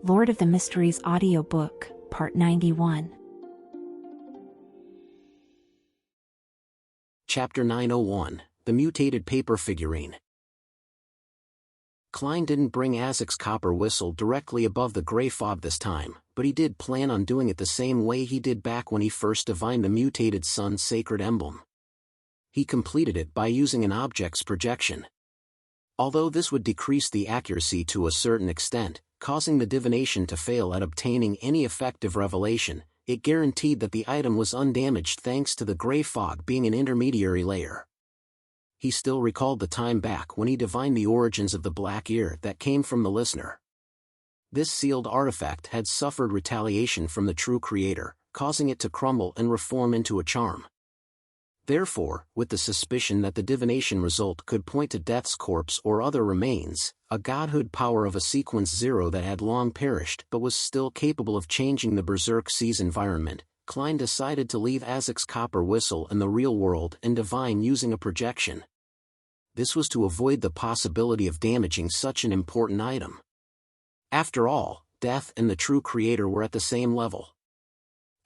Lord of the Mysteries Audiobook, Part 91. Chapter 901, The Mutated Paper Figurine. Klein didn't bring Azek's copper whistle directly above the gray fog this time, but he did plan on doing it the same way he did back when he first divined the mutated sun's sacred emblem. He completed it by using an object's projection. Although this would decrease the accuracy to a certain extent, causing the divination to fail at obtaining any effective revelation, it guaranteed that the item was undamaged thanks to the gray fog being an intermediary layer. He still recalled the time back when he divined the origins of the black ear that came from the listener. This sealed artifact had suffered retaliation from the true creator, causing it to crumble and reform into a charm. Therefore, with the suspicion that the divination result could point to Death's corpse or other remains, a godhood power of a sequence 0 that had long perished but was still capable of changing the Berserk Sea's environment, Klein decided to leave Azek's copper whistle in the real world and divine using a projection. This was to avoid the possibility of damaging such an important item. After all, Death and the true creator were at the same level.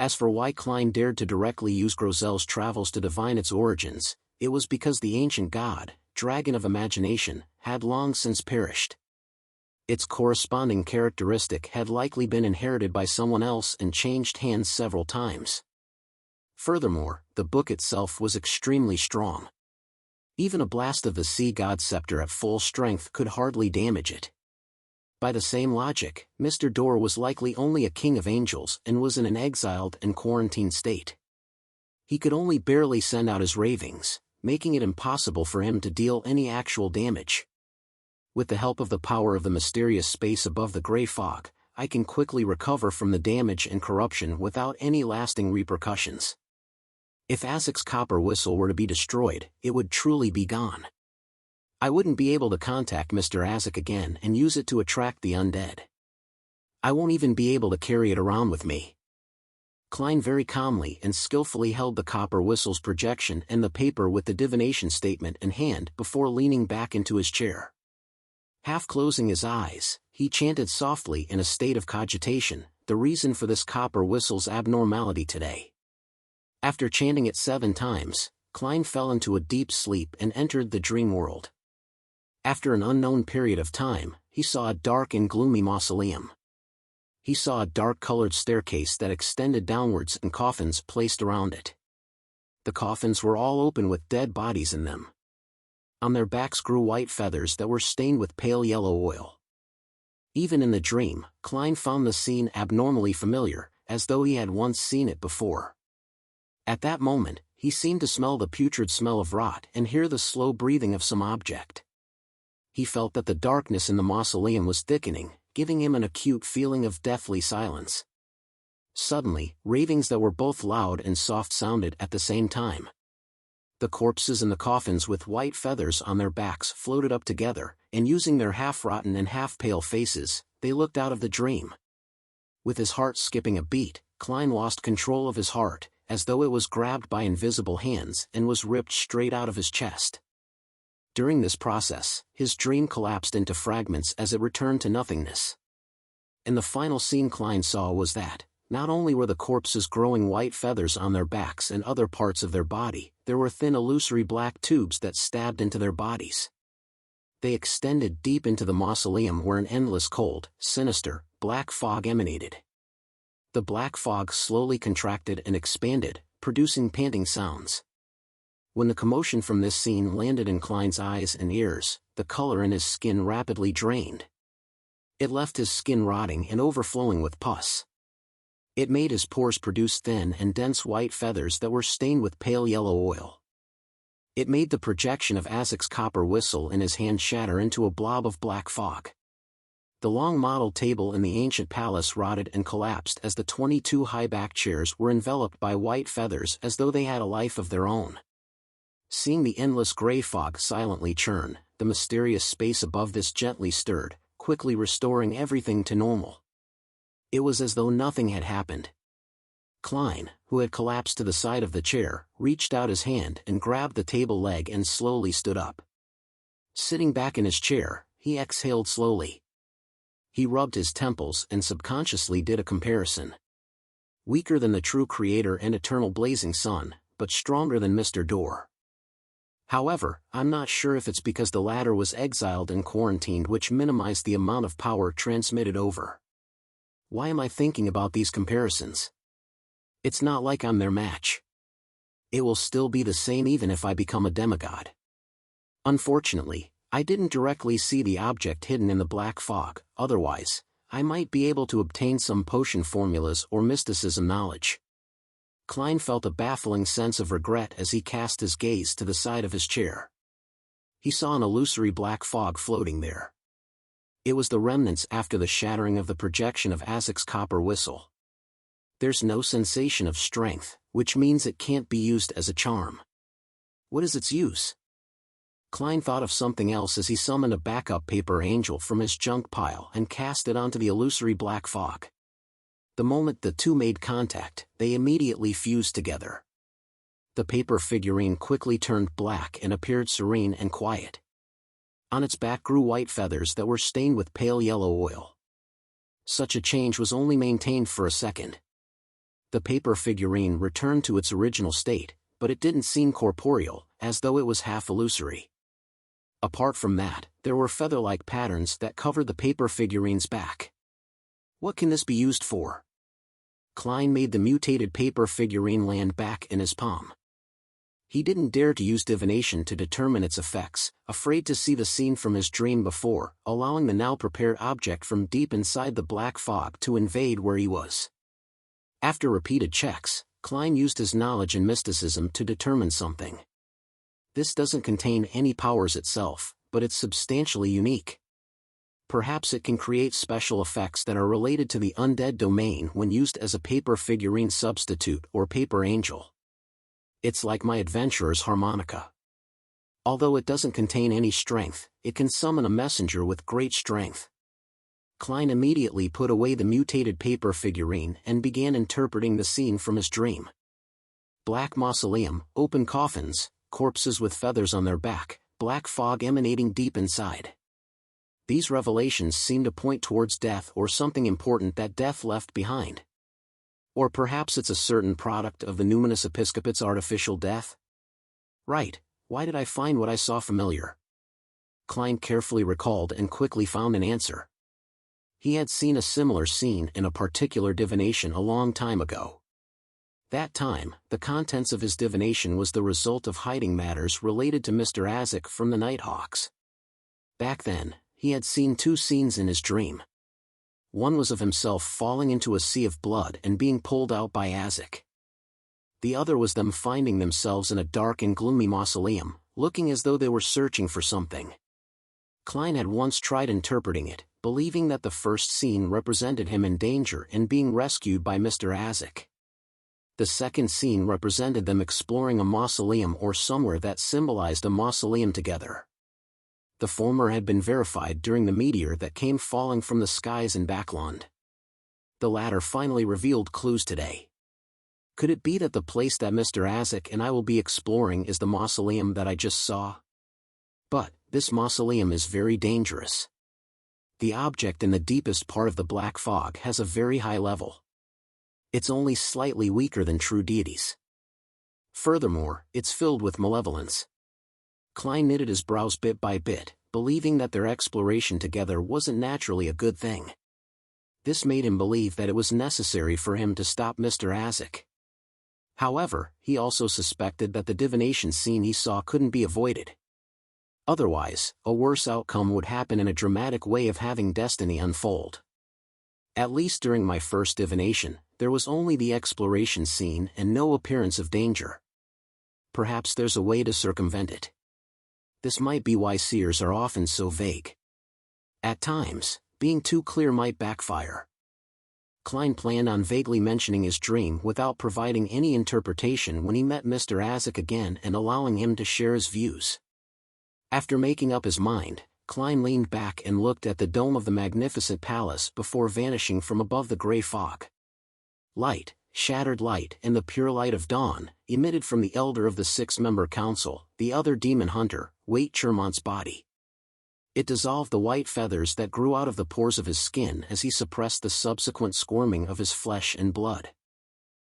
As for why Klein dared to directly use Grozel's travels to divine its origins, it was because the ancient god, Dragon of Imagination, had long since perished. Its corresponding characteristic had likely been inherited by someone else and changed hands several times. Furthermore, the book itself was extremely strong. Even a blast of the sea god's scepter at full strength could hardly damage it. By the same logic, Mr. Door was likely only a king of angels and was in an exiled and quarantined state. He could only barely send out his ravings, making it impossible for him to deal any actual damage. With the help of the power of the mysterious space above the gray fog, I can quickly recover from the damage and corruption without any lasting repercussions. If Azek's copper whistle were to be destroyed, it would truly be gone. I wouldn't be able to contact Mr. Azek again and use it to attract the undead. I won't even be able to carry it around with me. Klein very calmly and skillfully held the copper whistle's projection and the paper with the divination statement in hand before leaning back into his chair. Half closing his eyes, he chanted softly in a state of cogitation, the reason for this copper whistle's abnormality today. After chanting it 7 times, Klein fell into a deep sleep and entered the dream world. After an unknown period of time, he saw a dark and gloomy mausoleum. He saw a dark-colored staircase that extended downwards and coffins placed around it. The coffins were all open with dead bodies in them. On their backs grew white feathers that were stained with pale yellow oil. Even in the dream, Klein found the scene abnormally familiar, as though he had once seen it before. At that moment, he seemed to smell the putrid smell of rot and hear the slow breathing of some object. He felt that the darkness in the mausoleum was thickening, giving him an acute feeling of deathly silence. Suddenly, ravings that were both loud and soft sounded at the same time. The corpses in the coffins with white feathers on their backs floated up together, and using their half-rotten and half-pale faces, they looked out of the dream. With his heart skipping a beat, Klein lost control of his heart, as though it was grabbed by invisible hands and was ripped straight out of his chest. During this process, his dream collapsed into fragments as it returned to nothingness. And the final scene Klein saw was that, not only were the corpses growing white feathers on their backs and other parts of their body, there were thin illusory black tubes that stabbed into their bodies. They extended deep into the mausoleum where an endless cold, sinister, black fog emanated. The black fog slowly contracted and expanded, producing panting sounds. When the commotion from this scene landed in Klein's eyes and ears, the color in his skin rapidly drained. It left his skin rotting and overflowing with pus. It made his pores produce thin and dense white feathers that were stained with pale yellow oil. It made the projection of Azek's copper whistle in his hand shatter into a blob of black fog. The long model table in the ancient palace rotted and collapsed as the 22 high-backed chairs were enveloped by white feathers as though they had a life of their own. Seeing the endless gray fog silently churn, the mysterious space above this gently stirred, quickly restoring everything to normal. It was as though nothing had happened. Klein, who had collapsed to the side of the chair, reached out his hand and grabbed the table leg and slowly stood up. Sitting back in his chair, he exhaled slowly. He rubbed his temples and subconsciously did a comparison. Weaker than the true creator and eternal blazing sun, but stronger than Mr. Door. However, I'm not sure if it's because the latter was exiled and quarantined, which minimized the amount of power transmitted over. Why am I thinking about these comparisons? It's not like I'm their match. It will still be the same even if I become a demigod. Unfortunately, I didn't directly see the object hidden in the black fog, otherwise, I might be able to obtain some potion formulas or mysticism knowledge. Klein felt a baffling sense of regret as he cast his gaze to the side of his chair. He saw an illusory black fog floating there. It was the remnants after the shattering of the projection of Azek's copper whistle. There's no sensation of strength, which means it can't be used as a charm. What is its use? Klein thought of something else as he summoned a backup paper angel from his junk pile and cast it onto the illusory black fog. The moment the two made contact, they immediately fused together. The paper figurine quickly turned black and appeared serene and quiet. On its back grew white feathers that were stained with pale yellow oil. Such a change was only maintained for a second. The paper figurine returned to its original state, but it didn't seem corporeal, as though it was half illusory. Apart from that, there were feather-like patterns that covered the paper figurine's back. What can this be used for? Klein made the mutated paper figurine land back in his palm. He didn't dare to use divination to determine its effects, afraid to see the scene from his dream before allowing the now-prepared object from deep inside the black fog to invade where he was. After repeated checks, Klein used his knowledge in mysticism to determine something. This doesn't contain any powers itself, but it's substantially unique. Perhaps it can create special effects that are related to the undead domain when used as a paper figurine substitute or paper angel. It's like my adventurer's harmonica. Although it doesn't contain any strength, it can summon a messenger with great strength. Klein immediately put away the mutated paper figurine and began interpreting the scene from his dream. Black mausoleum, open coffins, corpses with feathers on their back, black fog emanating deep inside. These revelations seem to point towards death or something important that death left behind. Or perhaps it's a certain product of the numinous episcopate's artificial death? Right, why did I find what I saw familiar? Klein carefully recalled and quickly found an answer. He had seen a similar scene in a particular divination a long time ago. That time, the contents of his divination was the result of hiding matters related to Mr. Azek from the Nighthawks. Back then, he had seen two scenes in his dream. One was of himself falling into a sea of blood and being pulled out by Azek. The other was them finding themselves in a dark and gloomy mausoleum, looking as though they were searching for something. Klein had once tried interpreting it, believing that the first scene represented him in danger and being rescued by Mr. Azek. The second scene represented them exploring a mausoleum or somewhere that symbolized a mausoleum together. The former had been verified during the meteor that came falling from the skies in Backland. The latter finally revealed clues today. Could it be that the place that Mr. Azek and I will be exploring is the mausoleum that I just saw? But, this mausoleum is very dangerous. The object in the deepest part of the black fog has a very high level. It's only slightly weaker than true deities. Furthermore, it's filled with malevolence. Klein knitted his brows bit by bit, believing that their exploration together wasn't naturally a good thing. This made him believe that it was necessary for him to stop Mr. Azek. However, he also suspected that the divination scene he saw couldn't be avoided. Otherwise, a worse outcome would happen in a dramatic way of having destiny unfold. At least during my first divination, there was only the exploration scene and no appearance of danger. Perhaps there's a way to circumvent it. This might be why seers are often so vague. At times, being too clear might backfire. Klein planned on vaguely mentioning his dream without providing any interpretation when he met Mr. Azek again and allowing him to share his views. After making up his mind, Klein leaned back and looked at the dome of the magnificent palace before vanishing from above the gray fog. Light, shattered light and the pure light of dawn, emitted from the elder of the six-member council, the other demon hunter, Wait Chermont's body. It dissolved the white feathers that grew out of the pores of his skin as he suppressed the subsequent squirming of his flesh and blood.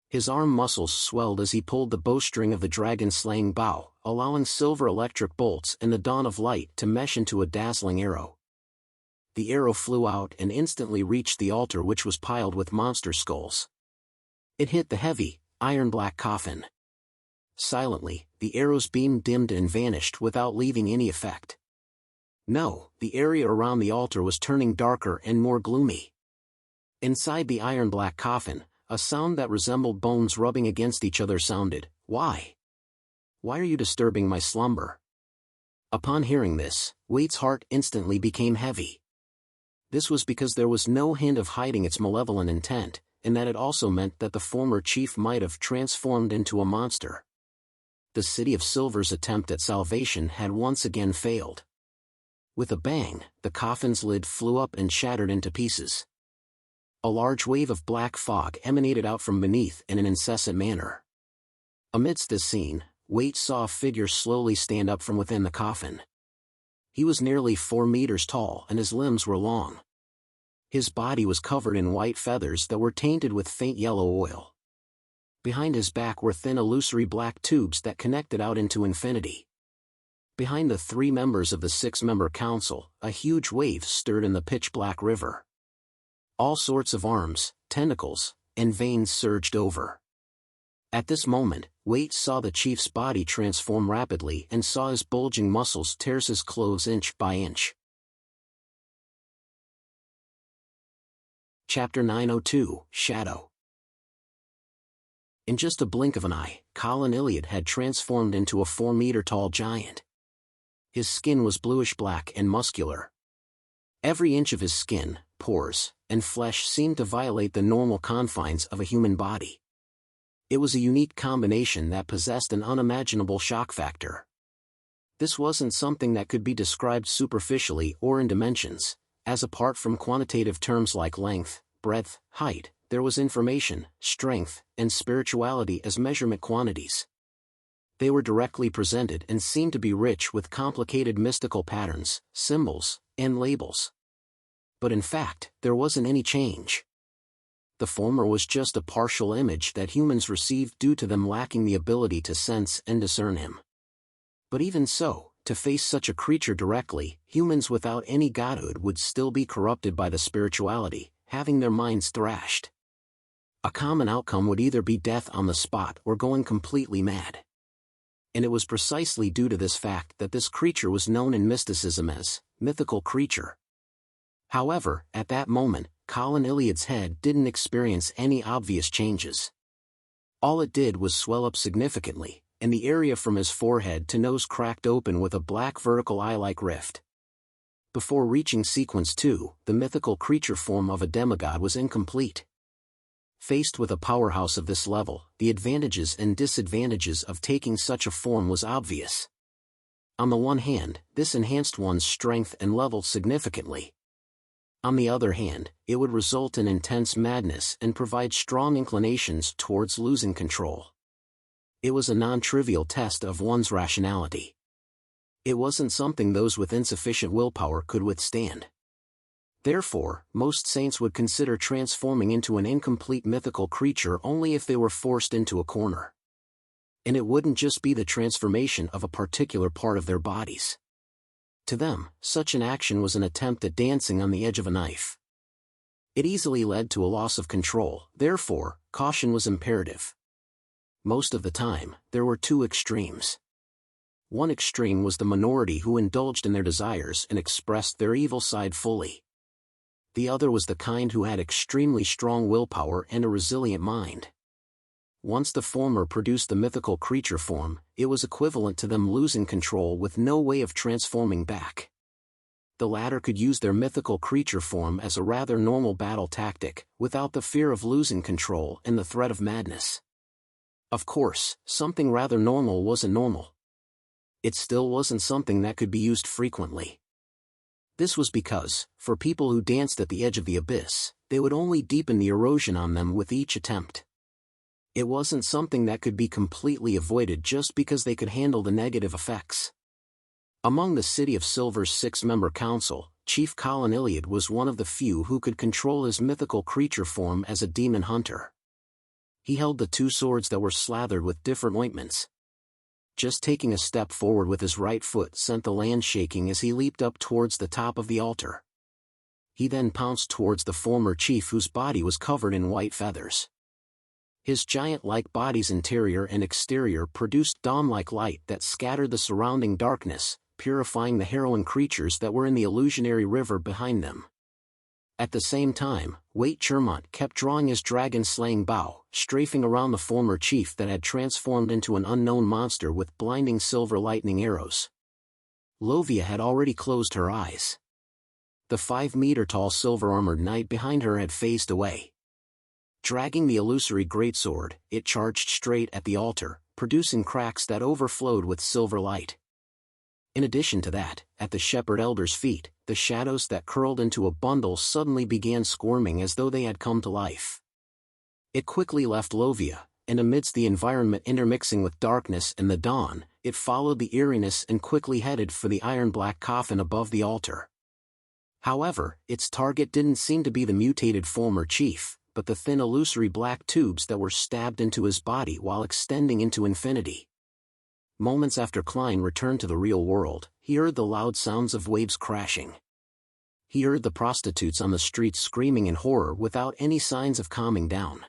His arm muscles swelled as he pulled the bowstring of the dragon-slaying bow, allowing silver electric bolts and the dawn of light to mesh into a dazzling arrow. The arrow flew out and instantly reached the altar, which was piled with monster skulls. It hit the heavy, iron-black coffin. Silently, the arrow's beam dimmed and vanished without leaving any effect. No, the area around the altar was turning darker and more gloomy. Inside the iron-black coffin, a sound that resembled bones rubbing against each other sounded. Why? Why are you disturbing my slumber? Upon hearing this, Waite's heart instantly became heavy. This was because there was no hint of hiding its malevolent intent, and that it also meant that the former chief might have transformed into a monster. The City of Silver's attempt at salvation had once again failed. With a bang, the coffin's lid flew up and shattered into pieces. A large wave of black fog emanated out from beneath in an incessant manner. Amidst this scene, Waite saw a figure slowly stand up from within the coffin. He was nearly 4 meters tall and his limbs were long. His body was covered in white feathers that were tainted with faint yellow oil. Behind his back were thin illusory black tubes that connected out into infinity. Behind the 3 members of the 6-member council, a huge wave stirred in the pitch-black river. All sorts of arms, tentacles, and veins surged over. At this moment, Waite saw the chief's body transform rapidly and saw his bulging muscles tear his clothes inch by inch. Chapter 902, Shadow. In just a blink of an eye, Colin Iliad had transformed into a 4-meter-tall giant. His skin was bluish-black and muscular. Every inch of his skin, pores, and flesh seemed to violate the normal confines of a human body. It was a unique combination that possessed an unimaginable shock factor. This wasn't something that could be described superficially or in dimensions, as apart from quantitative terms like length, breadth, height, there was information, strength, and spirituality as measurement quantities. They were directly presented and seemed to be rich with complicated mystical patterns, symbols, and labels. But in fact, there wasn't any change. The former was just a partial image that humans received due to them lacking the ability to sense and discern him. But even so, to face such a creature directly, humans without any godhood would still be corrupted by the spirituality, having their minds thrashed. A common outcome would either be death on the spot or going completely mad. And it was precisely due to this fact that this creature was known in mysticism as mythical creature. However, at that moment, Colin Iliad's head didn't experience any obvious changes. All it did was swell up significantly, and the area from his forehead to nose cracked open with a black vertical eye-like rift. Before reaching sequence 2, the mythical creature form of a demigod was incomplete. Faced with a powerhouse of this level, the advantages and disadvantages of taking such a form was obvious. On the one hand, this enhanced one's strength and level significantly. On the other hand, it would result in intense madness and provide strong inclinations towards losing control. It was a non-trivial test of one's rationality. It wasn't something those with insufficient willpower could withstand. Therefore, most saints would consider transforming into an incomplete mythical creature only if they were forced into a corner. And it wouldn't just be the transformation of a particular part of their bodies. To them, such an action was an attempt at dancing on the edge of a knife. It easily led to a loss of control, therefore, caution was imperative. Most of the time, there were 2 extremes. One extreme was the minority who indulged in their desires and expressed their evil side fully. The other was the kind who had extremely strong willpower and a resilient mind. Once the former produced the mythical creature form, it was equivalent to them losing control with no way of transforming back. The latter could use their mythical creature form as a rather normal battle tactic, without the fear of losing control and the threat of madness. Of course, something rather normal wasn't normal. It still wasn't something that could be used frequently. This was because, for people who danced at the edge of the abyss, they would only deepen the erosion on them with each attempt. It wasn't something that could be completely avoided just because they could handle the negative effects. Among the City of Silver's 6-member council, Chief Klein was one of the few who could control his mythical creature form as a demon hunter. He held the 2 swords that were slathered with different ointments. Just taking a step forward with his right foot sent the land shaking as he leaped up towards the top of the altar. He then pounced towards the former chief whose body was covered in white feathers. His giant-like body's interior and exterior produced dawn-like light that scattered the surrounding darkness, purifying the heroine creatures that were in the illusionary river behind them. At the same time, Wei Chermont kept drawing his dragon-slaying bow, strafing around the former chief that had transformed into an unknown monster with blinding silver lightning arrows. Lovia had already closed her eyes. The 5-meter-tall silver-armored knight behind her had phased away. Dragging the illusory greatsword, it charged straight at the altar, producing cracks that overflowed with silver light. In addition to that, at the shepherd elder's feet, the shadows that curled into a bundle suddenly began squirming as though they had come to life. It quickly left Lovia, and amidst the environment intermixing with darkness and the dawn, it followed the eeriness and quickly headed for the iron-black coffin above the altar. However, its target didn't seem to be the mutated former chief, but the thin illusory black tubes that were stabbed into his body while extending into infinity. Moments after Klein returned to the real world, he heard the loud sounds of waves crashing. He heard the prostitutes on the streets screaming in horror without any signs of calming down.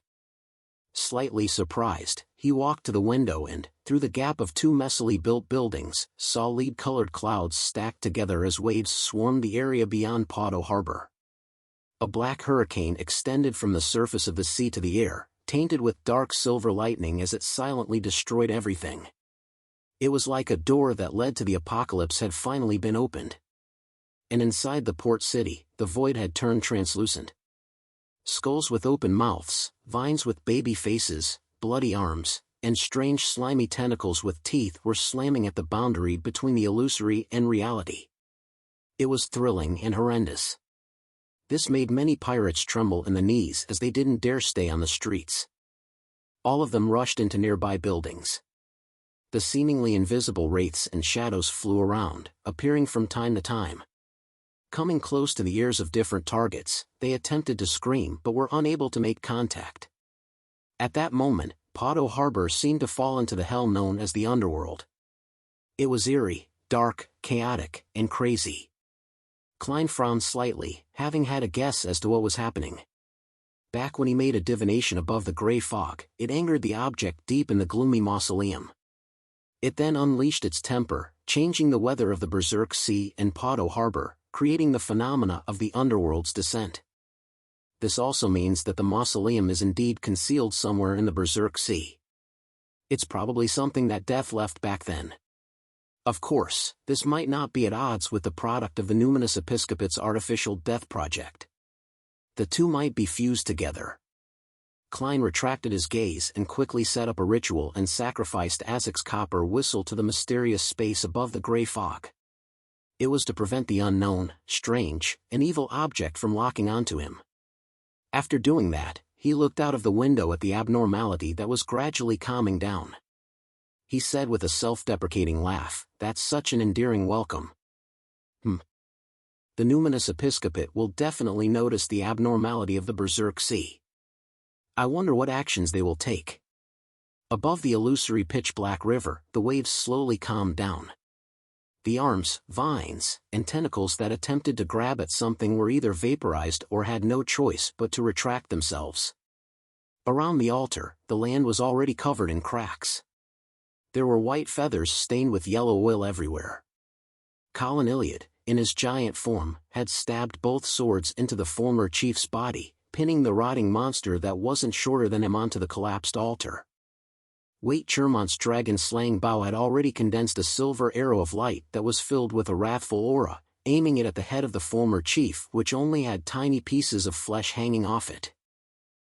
Slightly surprised, he walked to the window and, through the gap of 2 messily built buildings, saw lead-colored clouds stacked together as waves swarmed the area beyond Pado Harbor. A black hurricane extended from the surface of the sea to the air, tainted with dark silver lightning as it silently destroyed everything. It was like a door that led to the apocalypse had finally been opened. And inside the port city, the void had turned translucent. Skulls with open mouths, vines with baby faces, bloody arms, and strange slimy tentacles with teeth were slamming at the boundary between the illusory and reality. It was thrilling and horrendous. This made many pirates tremble in the knees as they didn't dare stay on the streets. All of them rushed into nearby buildings. The seemingly invisible wraiths and shadows flew around, appearing from time to time. Coming close to the ears of different targets, they attempted to scream but were unable to make contact. At that moment, Pado Harbor seemed to fall into the hell known as the underworld. It was eerie, dark, chaotic, and crazy. Klein frowned slightly, having had a guess as to what was happening. Back when he made a divination above the gray fog, it angered the object deep in the gloomy mausoleum. It then unleashed its temper, changing the weather of the Berserk Sea and Pado Harbor, creating the phenomena of the underworld's descent. This also means that the mausoleum is indeed concealed somewhere in the Berserk Sea. It's probably something that Death left back then. Of course, this might not be at odds with the product of the Numinous Episcopate's artificial death project. The two might be fused together. Klein retracted his gaze and quickly set up a ritual and sacrificed Azek's copper whistle to the mysterious space above the gray fog. It was to prevent the unknown, strange, and evil object from locking onto him. After doing that, he looked out of the window at the abnormality that was gradually calming down. He said with a self-deprecating laugh, "That's such an endearing welcome. The Numinous Episcopate will definitely notice the abnormality of the Berserk Sea. I wonder what actions they will take." Above the illusory pitch-black river, the waves slowly calmed down. The arms, vines, and tentacles that attempted to grab at something were either vaporized or had no choice but to retract themselves. Around the altar, the land was already covered in cracks. There were white feathers stained with yellow oil everywhere. Klein, in his giant form, had stabbed both swords into the former chief's body, pinning the rotting monster that wasn't shorter than him onto the collapsed altar. Wei Chermont's dragon-slaying bow had already condensed a silver arrow of light that was filled with a wrathful aura, aiming it at the head of the former chief, which only had tiny pieces of flesh hanging off it.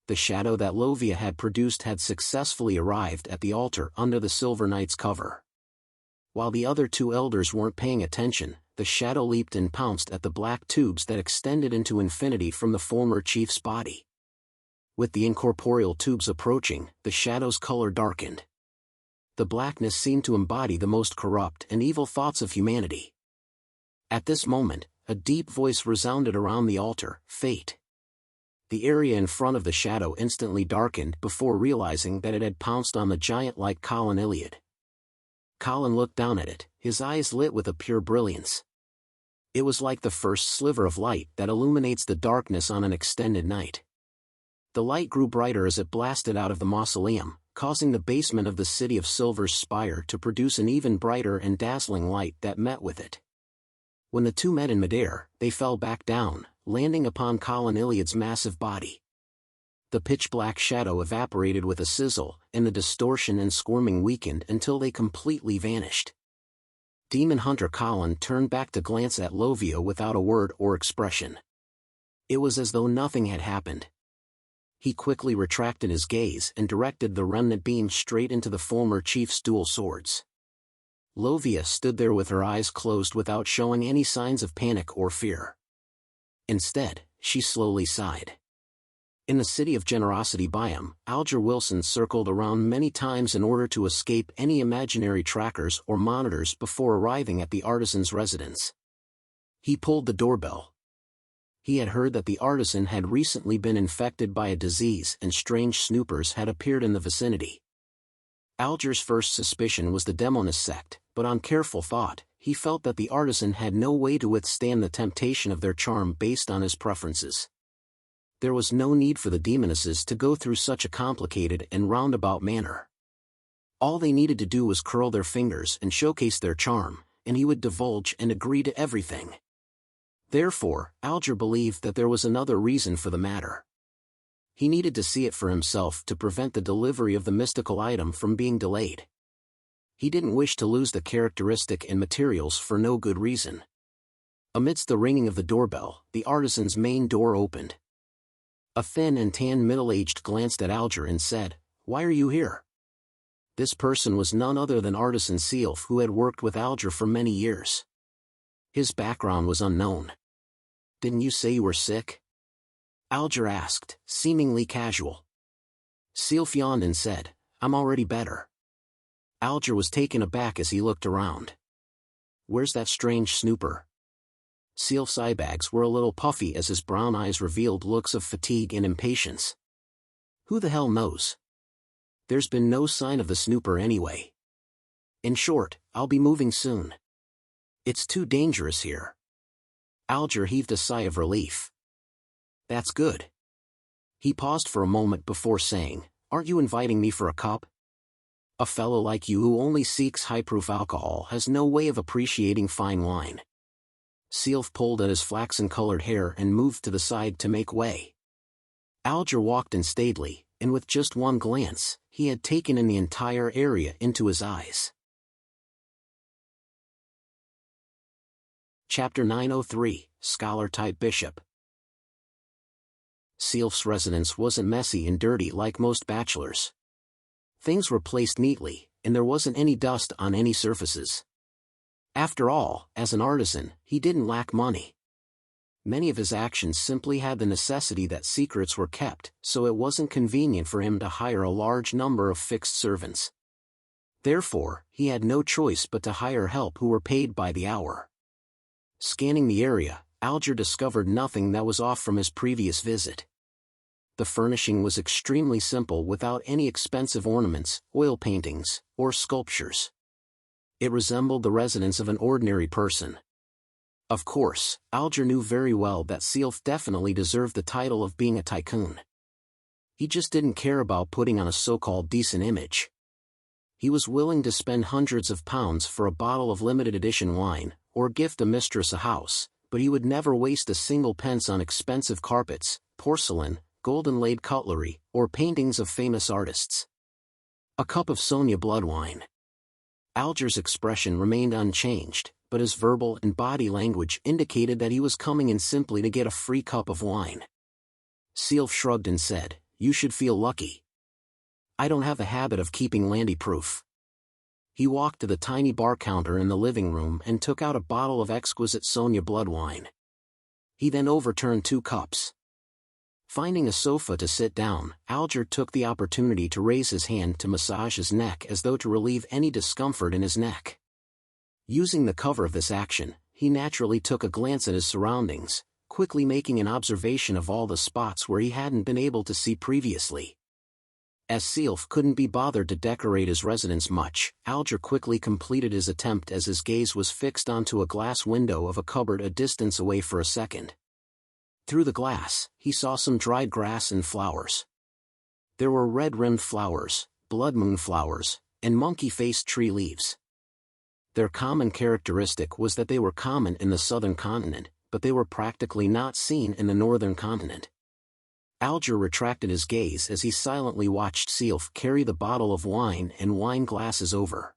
The shadow that Lovia had produced had successfully arrived at the altar under the Silver Knight's cover. While the other 2 elders weren't paying attention, the shadow leaped and pounced at the black tubes that extended into infinity from the former chief's body. With the incorporeal tubes approaching, the shadow's color darkened. The blackness seemed to embody the most corrupt and evil thoughts of humanity. At this moment, a deep voice resounded around the altar, "Fate." The area in front of the shadow instantly darkened before realizing that it had pounced on the giant like Colin Iliad. Colin looked down at it, his eyes lit with a pure brilliance. It was like the first sliver of light that illuminates the darkness on an extended night. The light grew brighter as it blasted out of the mausoleum, causing the basement of the City of Silver's spire to produce an even brighter and dazzling light that met with it. When the two met in midair, they fell back down, landing upon Colin Iliad's massive body. The pitch-black shadow evaporated with a sizzle, and the distortion and squirming weakened until they completely vanished. Demon Hunter Colin turned back to glance at Lovia without a word or expression. It was as though nothing had happened. He quickly retracted his gaze and directed the remnant beam straight into the former chief's dual swords. Lovia stood there with her eyes closed without showing any signs of panic or fear. Instead, she slowly sighed. In the City of Generosity biome, Alger Wilson circled around many times in order to escape any imaginary trackers or monitors before arriving at the artisan's residence. He pulled the doorbell. He had heard that the artisan had recently been infected by a disease and strange snoopers had appeared in the vicinity. Alger's first suspicion was the Demonist sect, but on careful thought, he felt that the artisan had no way to withstand the temptation of their charm based on his preferences. There was no need for the demonesses to go through such a complicated and roundabout manner. All they needed to do was curl their fingers and showcase their charm, and he would divulge and agree to everything. Therefore, Alger believed that there was another reason for the matter. He needed to see it for himself to prevent the delivery of the mystical item from being delayed. He didn't wish to lose the characteristic and materials for no good reason. Amidst the ringing of the doorbell, the artisan's main door opened. A thin and tan middle-aged glanced at Alger and said, "Why are you here?" This person was none other than Artisan Sealf, who had worked with Alger for many years. His background was unknown. "Didn't you say you were sick?" Alger asked, seemingly casual. Sealf yawned and said, "I'm already better." Alger was taken aback as he looked around. "Where's that strange snooper?" Sealf's eyebags were a little puffy as his brown eyes revealed looks of fatigue and impatience. "Who the hell knows? There's been no sign of the snooper anyway. In short, I'll be moving soon. It's too dangerous here." Alger heaved a sigh of relief. "That's good." He paused for a moment before saying, "Aren't you inviting me for a cup? A fellow like you who only seeks high-proof alcohol has no way of appreciating fine wine." Sealf pulled at his flaxen-colored hair and moved to the side to make way. Alger walked unsteadily, and with just one glance, he had taken in the entire area into his eyes. Chapter 903, Scholar-Type Bishop. Sealf's residence wasn't messy and dirty like most bachelors. Things were placed neatly, and there wasn't any dust on any surfaces. After all, as an artisan, he didn't lack money. Many of his actions simply had the necessity that secrets were kept, so it wasn't convenient for him to hire a large number of fixed servants. Therefore, he had no choice but to hire help who were paid by the hour. Scanning the area, Alger discovered nothing that was off from his previous visit. The furnishing was extremely simple without any expensive ornaments, oil paintings, or sculptures. It resembled the residence of an ordinary person. Of course, Alger knew very well that Sealf definitely deserved the title of being a tycoon. He just didn't care about putting on a so-called decent image. He was willing to spend hundreds of pounds for a bottle of limited edition wine, or gift a mistress a house, but he would never waste a single pence on expensive carpets, porcelain, gold-inlaid cutlery, or paintings of famous artists. A cup of Sonia blood wine. Alger's expression remained unchanged, but his verbal and body language indicated that he was coming in simply to get a free cup of wine. Sealf shrugged and said, "You should feel lucky. I don't have the habit of keeping Landy proof." He walked to the tiny bar counter in the living room and took out a bottle of exquisite Sonia blood wine. He then overturned 2 cups. Finding a sofa to sit down, Alger took the opportunity to raise his hand to massage his neck as though to relieve any discomfort in his neck. Using the cover of this action, he naturally took a glance at his surroundings, quickly making an observation of all the spots where he hadn't been able to see previously. As Sealf couldn't be bothered to decorate his residence much, Alger quickly completed his attempt as his gaze was fixed onto a glass window of a cupboard a distance away for a second. Through the glass, he saw some dried grass and flowers. There were red-rimmed flowers, blood moon flowers, and monkey-faced tree leaves. Their common characteristic was that they were common in the southern continent, but they were practically not seen in the northern continent. Alger retracted his gaze as he silently watched Sealf carry the bottle of wine and wine glasses over.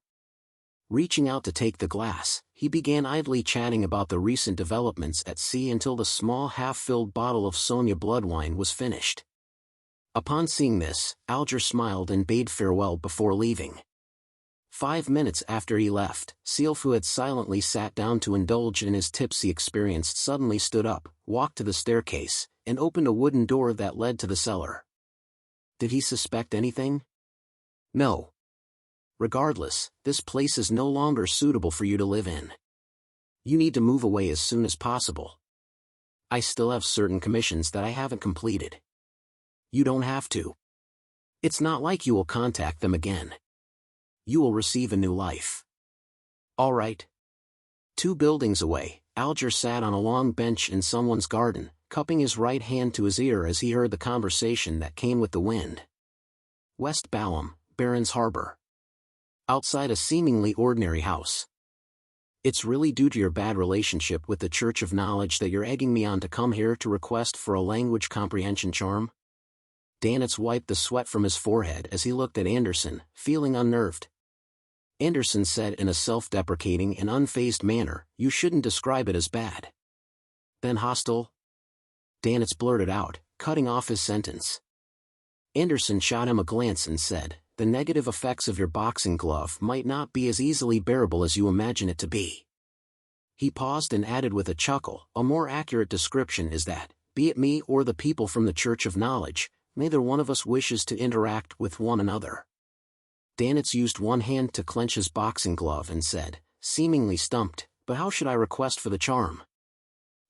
Reaching out to take the glass, he began idly chatting about the recent developments at sea until the small half-filled bottle of Sonia bloodwine was finished. Upon seeing this, Alger smiled and bade farewell before leaving. 5 minutes after he left, Sealf, who had silently sat down to indulge in his tipsy experience, suddenly stood up, walked to the staircase, and opened a wooden door that led to the cellar. Did he suspect anything? No. Regardless, this place is no longer suitable for you to live in. You need to move away as soon as possible. I still have certain commissions that I haven't completed. You don't have to. It's not like you will contact them again. You will receive a new life. All right. 2 buildings away, Alger sat on a long bench in someone's garden, cupping his right hand to his ear as he heard the conversation that came with the wind. West Balham, Baron's Harbor. Outside a seemingly ordinary house. It's really due to your bad relationship with the Church of Knowledge that you're egging me on to come here to request for a language comprehension charm? Danitz wiped the sweat from his forehead as he looked at Anderson, feeling unnerved. Anderson said in a self-deprecating and unfazed manner, "You shouldn't describe it as bad." "Then hostile?" Danitz blurted out, cutting off his sentence. Anderson shot him a glance and said, "The negative effects of your boxing glove might not be as easily bearable as you imagine it to be." He paused and added with a chuckle, "A more accurate description is that, be it me or the people from the Church of Knowledge, neither one of us wishes to interact with one another." Danitz used one hand to clench his boxing glove and said, seemingly stumped, "But how should I request for the charm?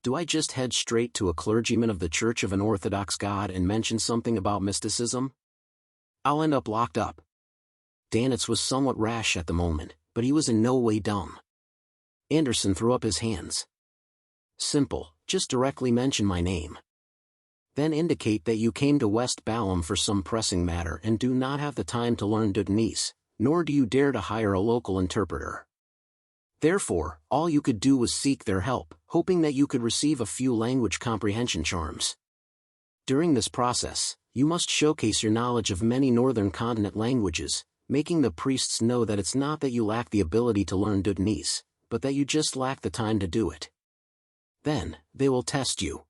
Do I just head straight to a clergyman of the Church of an Orthodox God and mention something about mysticism? I'll end up locked up." Danitz was somewhat rash at the moment, but he was in no way dumb. Anderson threw up his hands. "Simple, just directly mention my name. Then indicate that you came to West Balham for some pressing matter and do not have the time to learn Duttonese, nor do you dare to hire a local interpreter. Therefore, all you could do was seek their help, hoping that you could receive a few language comprehension charms. During this process, you must showcase your knowledge of many northern continent languages, making the priests know that it's not that you lack the ability to learn Duttonese, but that you just lack the time to do it. Then, they will test you.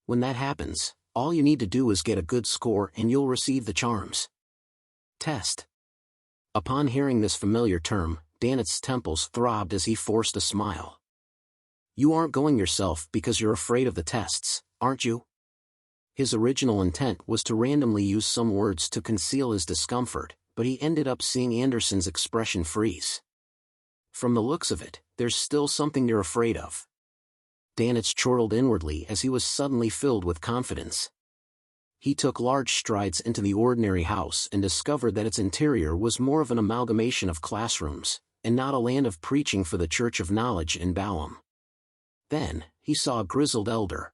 When that happens, all you need to do is get a good score and you'll receive the charms." Test. Upon hearing this familiar term, Danitz's temples throbbed as he forced a smile. "You aren't going yourself because you're afraid of the tests, aren't you?" His original intent was to randomly use some words to conceal his discomfort, but he ended up seeing Anderson's expression freeze. "From the looks of it, there's still something you're afraid of." Danitz chortled inwardly as he was suddenly filled with confidence. He took large strides into the ordinary house and discovered that its interior was more of an amalgamation of classrooms, and not a land of preaching for the Church of Knowledge in Balham. Then, he saw a grizzled elder.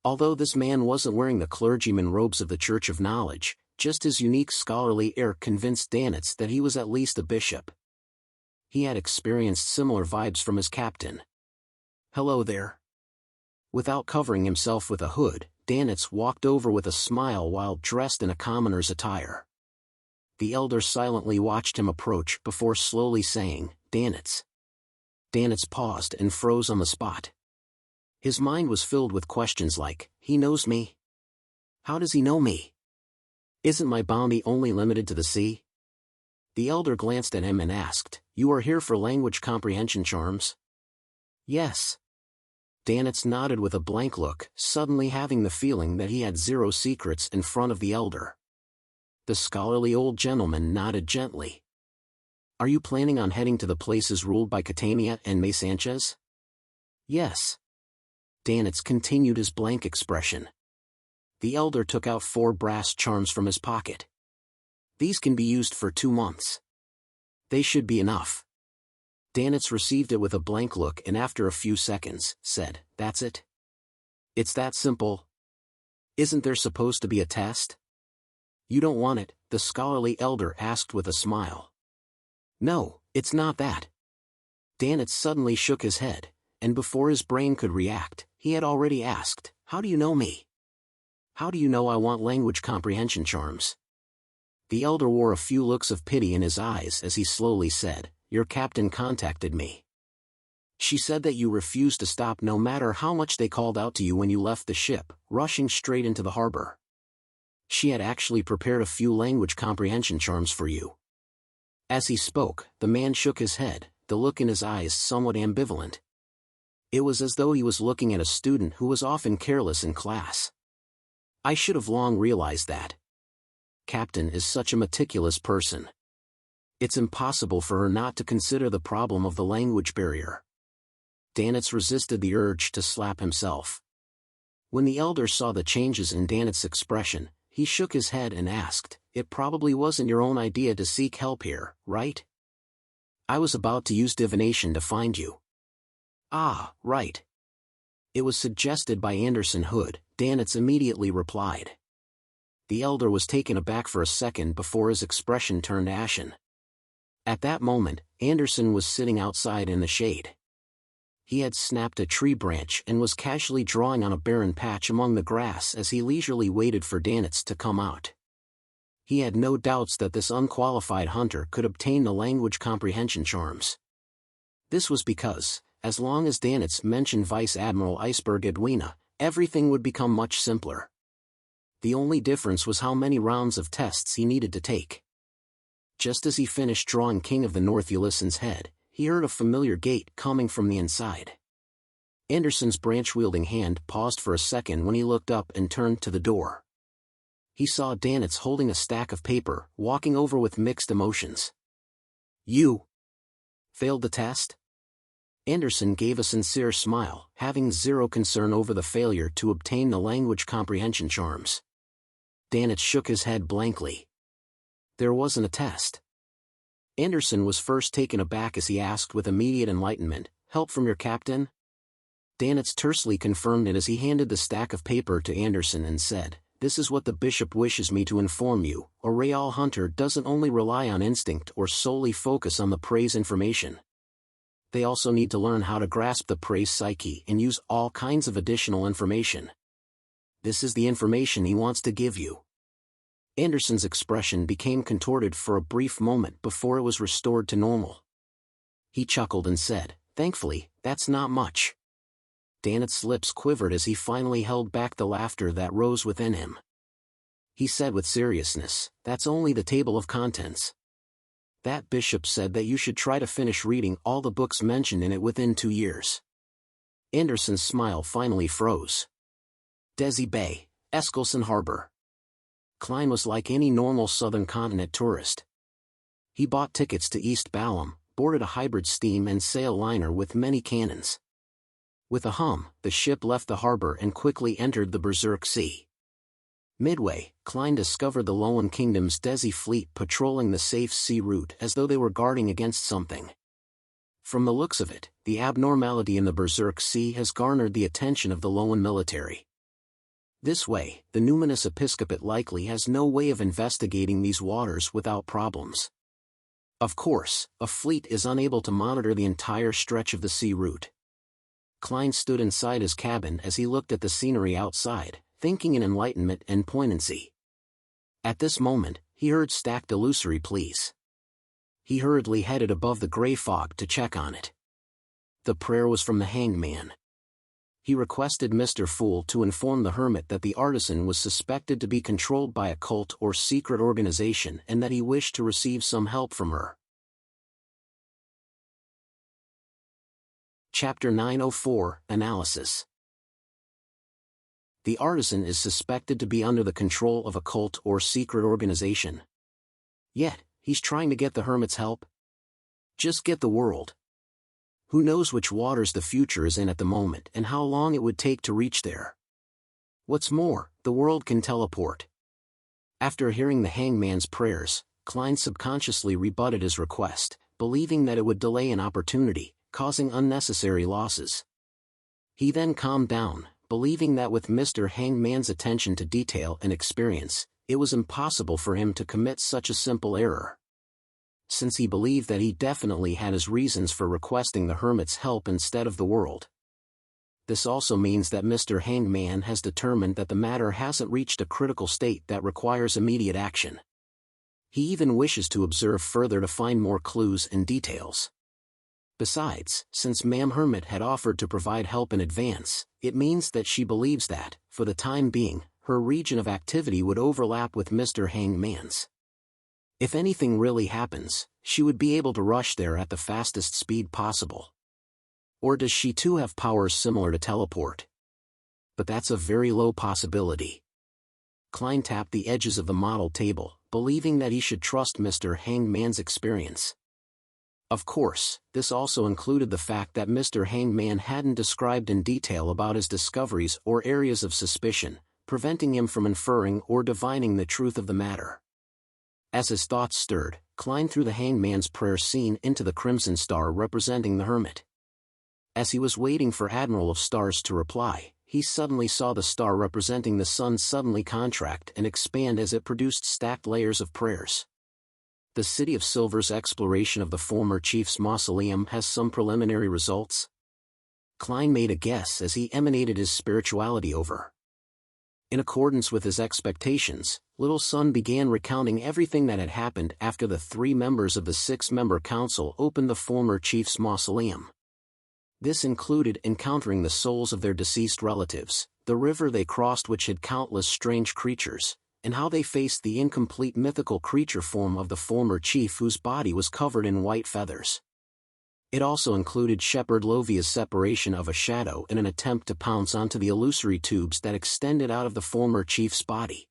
Although this man wasn't wearing the clergyman robes of the Church of Knowledge, just his unique scholarly air convinced Danitz that he was at least a bishop. He had experienced similar vibes from his captain. "Hello there." Without covering himself with a hood, Danitz walked over with a smile while dressed in a commoner's attire. The elder silently watched him approach before slowly saying, "Danitz." Danitz paused and froze on the spot. His mind was filled with questions like, "He knows me? How does he know me? Isn't my bounty only limited to the sea?" The elder glanced at him and asked, "You are here for language comprehension charms?" "Yes." Danitz nodded with a blank look, suddenly having the feeling that he had zero secrets in front of the elder. The scholarly old gentleman nodded gently. Are you planning on heading to the places ruled by Catania and May Sanchez? Yes. Danitz continued his blank expression. The elder took out 4 brass charms from his pocket. These can be used for 2 months. They should be enough. Danitz received it with a blank look and after a few seconds, said, That's it? It's that simple? Isn't there supposed to be a test? You don't want it, the scholarly elder asked with a smile. No, it's not that. Danitz suddenly shook his head, and before his brain could react, he had already asked, How do you know me? How do you know I want language comprehension charms? The elder wore a few looks of pity in his eyes as he slowly said, Your captain contacted me. She said that you refused to stop no matter how much they called out to you when you left the ship, rushing straight into the harbor. She had actually prepared a few language comprehension charms for you. As he spoke, the man shook his head, the look in his eyes somewhat ambivalent. It was as though he was looking at a student who was often careless in class. I should have long realized that. Captain is such a meticulous person. It's impossible for her not to consider the problem of the language barrier. Danitz resisted the urge to slap himself. When the elder saw the changes in Danitz's expression, he shook his head and asked, It probably wasn't your own idea to seek help here, right? I was about to use divination to find you. Ah, right. It was suggested by Anderson Hood, Danitz immediately replied. The elder was taken aback for a second before his expression turned ashen. At that moment, Anderson was sitting outside in the shade. He had snapped a tree branch and was casually drawing on a barren patch among the grass as he leisurely waited for Danitz to come out. He had no doubts that this unqualified hunter could obtain the language comprehension charms. This was because, as long as Danitz mentioned Vice Admiral Iceberg Edwina, everything would become much simpler. The only difference was how many rounds of tests he needed to take. Just as he finished drawing King of the North Ulyssen's head, he heard a familiar gait coming from the inside. Anderson's branch-wielding hand paused for a second when he looked up and turned to the door. He saw Danitz holding a stack of paper, walking over with mixed emotions. You failed the test? Anderson gave a sincere smile, having zero concern over the failure to obtain the language comprehension charms. Danitz shook his head blankly. There wasn't a test. Anderson was first taken aback as he asked with immediate enlightenment, Help from your captain? Danitz tersely confirmed it as he handed the stack of paper to Anderson and said, This is what the bishop wishes me to inform you, a real hunter doesn't only rely on instinct or solely focus on the prey's information. They also need to learn how to grasp the prey's psyche and use all kinds of additional information. This is the information he wants to give you. Anderson's expression became contorted for a brief moment before it was restored to normal. He chuckled and said, Thankfully, that's not much. Danitz's lips quivered as he finally held back the laughter that rose within him. He said with seriousness, That's only the table of contents. That bishop said that you should try to finish reading all the books mentioned in it within 2 years. Anderson's smile finally froze. Desi Bay, Eskelson Harbor. Klein was like any normal southern continent tourist. He bought tickets to East Balham, boarded a hybrid steam and sail liner with many cannons. With a hum, the ship left the harbor and quickly entered the Berserk Sea. Midway, Klein discovered the Lowen Kingdom's Desi fleet patrolling the safe sea route as though they were guarding against something. From the looks of it, the abnormality in the Berserk Sea has garnered the attention of the Lowen military. This way, the numinous episcopate likely has no way of investigating these waters without problems. Of course, a fleet is unable to monitor the entire stretch of the sea route. Klein stood inside his cabin as he looked at the scenery outside, thinking in enlightenment and poignancy. At this moment, he heard stacked illusory pleas. He hurriedly headed above the gray fog to check on it. The prayer was from the hanged man. He requested Mr. Fool to inform the hermit that the artisan was suspected to be controlled by a cult or secret organization and that he wished to receive some help from her. Chapter 904, Analysis. The artisan is suspected to be under the control of a cult or secret organization. Yet, he's trying to get the hermit's help? Just get the world. Who knows which waters the future is in at the moment and how long it would take to reach there. What's more, the world can teleport. After hearing the hangman's prayers, Klein subconsciously rebutted his request, believing that it would delay an opportunity, causing unnecessary losses. He then calmed down, believing that with Mr. Hangman's attention to detail and experience, it was impossible for him to commit such a simple error. Since he believed that he definitely had his reasons for requesting the hermit's help instead of the world. This also means that Mr. Hangman has determined that the matter hasn't reached a critical state that requires immediate action. He even wishes to observe further to find more clues and details. Besides, since Ma'am Hermit had offered to provide help in advance, it means that she believes that, for the time being, her region of activity would overlap with Mr. Hangman's. If anything really happens, she would be able to rush there at the fastest speed possible. Or does she too have powers similar to teleport? But that's a very low possibility. Klein tapped the edges of the model table, believing that he should trust Mr. Hangman's experience. Of course, this also included the fact that Mr. Hangman hadn't described in detail about his discoveries or areas of suspicion, preventing him from inferring or divining the truth of the matter. As his thoughts stirred, Klein threw the hangman's prayer scene into the crimson star representing the hermit. As he was waiting for Admiral of Stars to reply, he suddenly saw the star representing the sun suddenly contract and expand as it produced stacked layers of prayers. The City of Silver's exploration of the former chief's mausoleum has some preliminary results? Klein made a guess as he emanated his spirituality over. In accordance with his expectations, Little Sun began recounting everything that had happened after the 3 members of the 6-member council opened the former chief's mausoleum. This included encountering the souls of their deceased relatives, the river they crossed which had countless strange creatures, and how they faced the incomplete mythical creature form of the former chief whose body was covered in white feathers. It also included Shepherd Lovia's separation of a shadow in an attempt to pounce onto the illusory tubes that extended out of the former chief's body.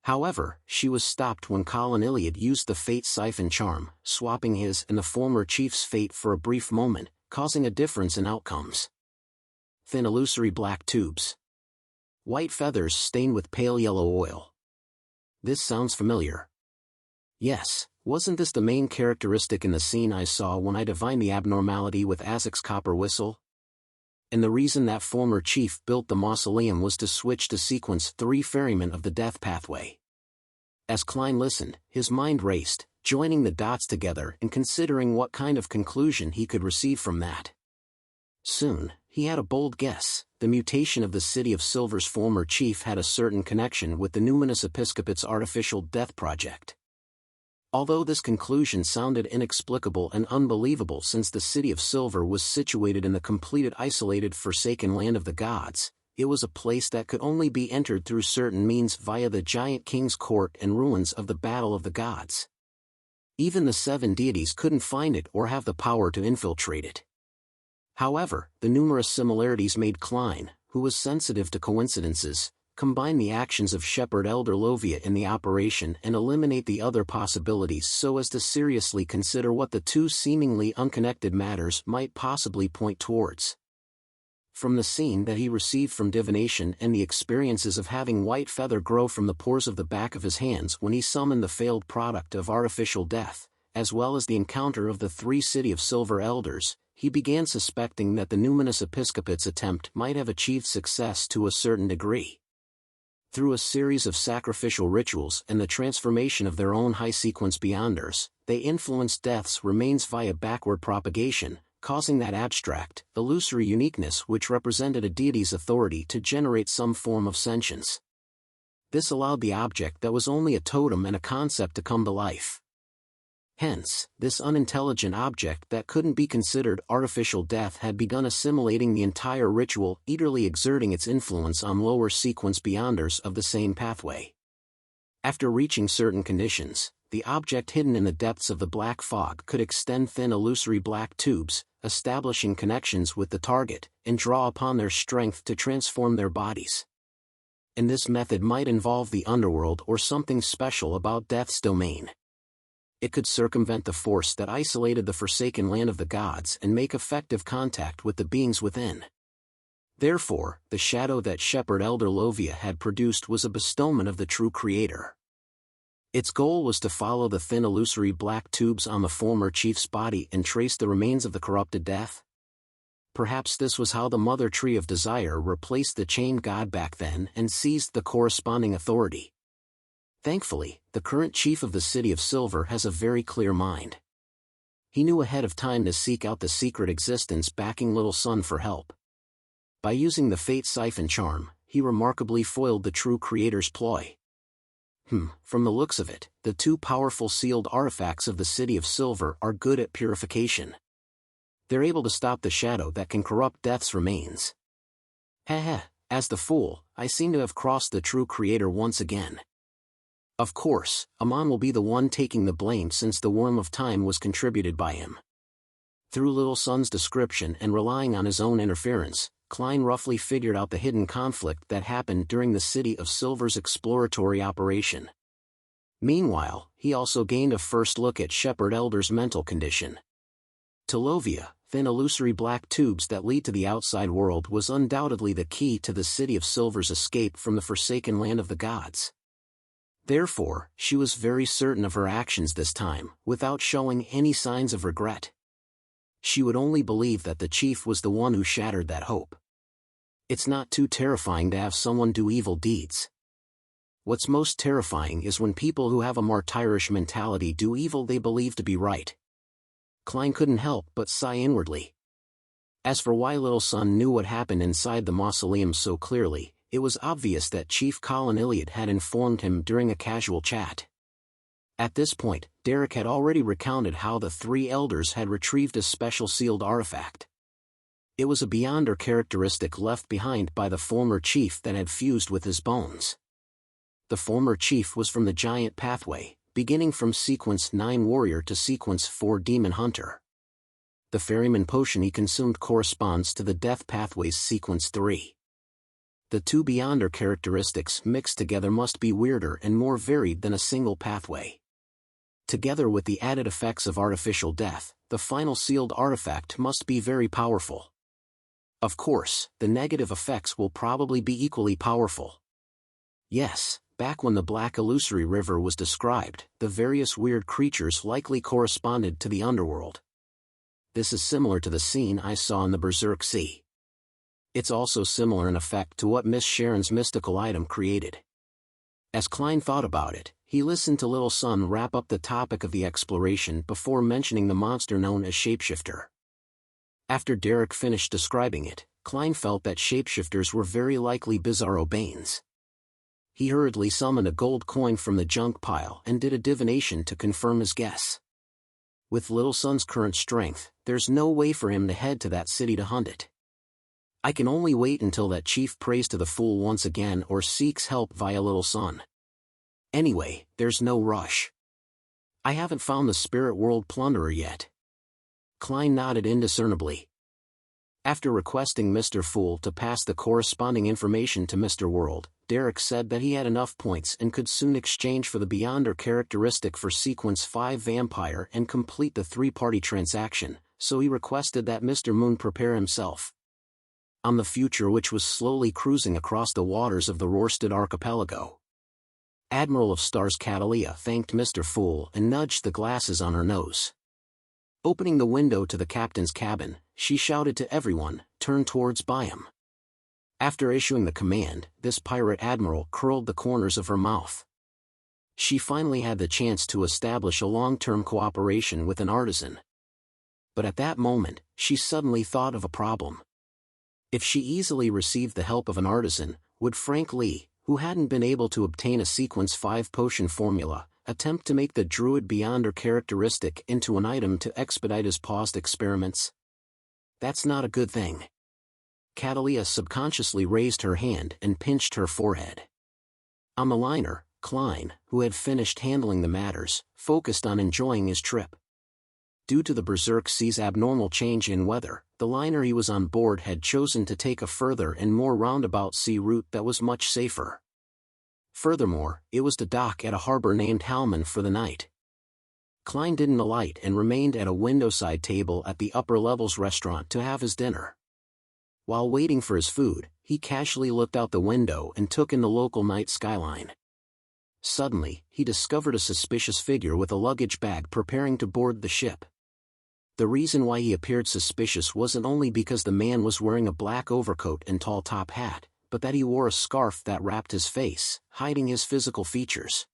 However, she was stopped when Colin Iliad used the Fate Siphon charm, swapping his and the former chief's fate for a brief moment, causing a difference in outcomes. Thin illusory black tubes. White feathers stained with pale yellow oil. This sounds familiar. Yes, wasn't this the main characteristic in the scene I saw when I divined the abnormality with Azek's copper whistle? And the reason that former chief built the mausoleum was to switch to sequence 3 ferrymen of the death pathway. As Klein listened, his mind raced, joining the dots together and considering what kind of conclusion he could receive from that. Soon, he had a bold guess. The mutation of the City of Silver's former chief had a certain connection with the Numinous Episcopate's artificial death project. Although this conclusion sounded inexplicable and unbelievable since the City of Silver was situated in the completed isolated forsaken land of the gods, it was a place that could only be entered through certain means via the giant king's court and ruins of the Battle of the Gods. Even the 7 deities couldn't find it or have the power to infiltrate it. However, the numerous similarities made Klein, who was sensitive to coincidences, combine the actions of Shepherd Elder Lovia in the operation and eliminate the other possibilities so as to seriously consider what the 2 seemingly unconnected matters might possibly point towards. From the scene that he received from Divination and the experiences of having white feather grow from the pores of the back of his hands when he summoned the failed product of artificial death, as well as the encounter of the 3 City of Silver elders, he began suspecting that the Numinous Episcopate's attempt might have achieved success to a certain degree. Through a series of sacrificial rituals and the transformation of their own high-sequence beyonders, they influenced death's remains via backward propagation, causing that abstract, illusory uniqueness which represented a deity's authority to generate some form of sentience. This allowed the object that was only a totem and a concept to come to life. Hence, this unintelligent object that couldn't be considered artificial death had begun assimilating the entire ritual, eagerly exerting its influence on lower sequence beyonders of the same pathway. After reaching certain conditions, the object hidden in the depths of the black fog could extend thin illusory black tubes, establishing connections with the target, and draw upon their strength to transform their bodies. And this method might involve the underworld or something special about Death's domain. It could circumvent the force that isolated the forsaken land of the gods and make effective contact with the beings within. Therefore, the shadow that Shepherd Elder Lovia had produced was a bestowment of the true Creator. Its goal was to follow the thin illusory black tubes on the former chief's body and trace the remains of the corrupted Death. Perhaps this was how the Mother Tree of Desire replaced the chained god back then and seized the corresponding authority. Thankfully, the current chief of the City of Silver has a very clear mind. He knew ahead of time to seek out the secret existence backing Little Sun for help. By using the Fate Siphon charm, he remarkably foiled the true Creator's ploy. From the looks of it, the two powerful sealed artifacts of the City of Silver are good at purification. They're able to stop the shadow that can corrupt Death's remains. As the fool, I seem to have crossed the true Creator once again. Of course, Amon will be the one taking the blame since the Worm of Time was contributed by him. Through Little Sun's description and relying on his own interference, Klein roughly figured out the hidden conflict that happened during the City of Silver's exploratory operation. Meanwhile, he also gained a first look at Shepherd Elder's mental condition. To Lovia, thin illusory black tubes that lead to the outside world was undoubtedly the key to the City of Silver's escape from the forsaken land of the gods. Therefore, she was very certain of her actions this time, without showing any signs of regret. She would only believe that the chief was the one who shattered that hope. It's not too terrifying to have someone do evil deeds. What's most terrifying is when people who have a martyrish mentality do evil they believe to be right. Klein couldn't help but sigh inwardly. As for why Little Sun knew what happened inside the mausoleum so clearly, it was obvious that Chief Colin Iliad had informed him during a casual chat. At this point, Derek had already recounted how the three elders had retrieved a special sealed artifact. It was a Beyonder characteristic left behind by the former chief that had fused with his bones. The former chief was from the Giant Pathway, beginning from Sequence 9 Warrior to Sequence 4 Demon Hunter. The Ferryman potion he consumed corresponds to the Death Pathway's Sequence 3. The two Beyonder characteristics mixed together must be weirder and more varied than a single pathway. Together with the added effects of artificial death, the final sealed artifact must be very powerful. Of course, the negative effects will probably be equally powerful. Yes, back when the Black Illusory River was described, the various weird creatures likely corresponded to the underworld. This is similar to the scene I saw in the Berserk Sea. It's also similar in effect to what Miss Sharon's mystical item created. As Klein thought about it, he listened to Little Sun wrap up the topic of the exploration before mentioning the monster known as Shapeshifter. After Derek finished describing it, Klein felt that shapeshifters were very likely Bizarro Banes. He hurriedly summoned a gold coin from the junk pile and did a divination to confirm his guess. With Little Sun's current strength, there's no way for him to head to that city to hunt it. I can only wait until that chief prays to the fool once again or seeks help via Little Sun. Anyway, there's no rush. I haven't found the Spirit World Plunderer yet. Klein nodded indiscernibly. After requesting Mr. Fool to pass the corresponding information to Mr. World, Derek said that he had enough points and could soon exchange for the Beyonder characteristic for Sequence 5 Vampire and complete the three-party transaction, so he requested that Mr. Moon prepare himself. On the Future, which was slowly cruising across the waters of the Rorsted archipelago. Admiral of Stars Catalia thanked Mr. Fool and nudged the glasses on her nose. Opening the window to the captain's cabin, she shouted to everyone, "Turn towards Byam." After issuing the command, this pirate admiral curled the corners of her mouth. She finally had the chance to establish a long-term cooperation with an artisan. But at that moment, she suddenly thought of a problem. If she easily received the help of an artisan, would Frank Lee, who hadn't been able to obtain a Sequence 5 potion formula, attempt to make the Druid Beyonder characteristic into an item to expedite his paused experiments? That's not a good thing. Catalia subconsciously raised her hand and pinched her forehead. On the liner, Klein, who had finished handling the matters, focused on enjoying his trip. Due to the Berserk Sea's abnormal change in weather, the liner he was on board had chosen to take a further and more roundabout sea route that was much safer. Furthermore, it was to dock at a harbor named Halman for the night. Klein didn't alight and remained at a windowside table at the upper levels restaurant to have his dinner. While waiting for his food, he casually looked out the window and took in the local night skyline. Suddenly, he discovered a suspicious figure with a luggage bag preparing to board the ship. The reason why he appeared suspicious wasn't only because the man was wearing a black overcoat and tall top hat, but that he wore a scarf that wrapped his face, hiding his physical features.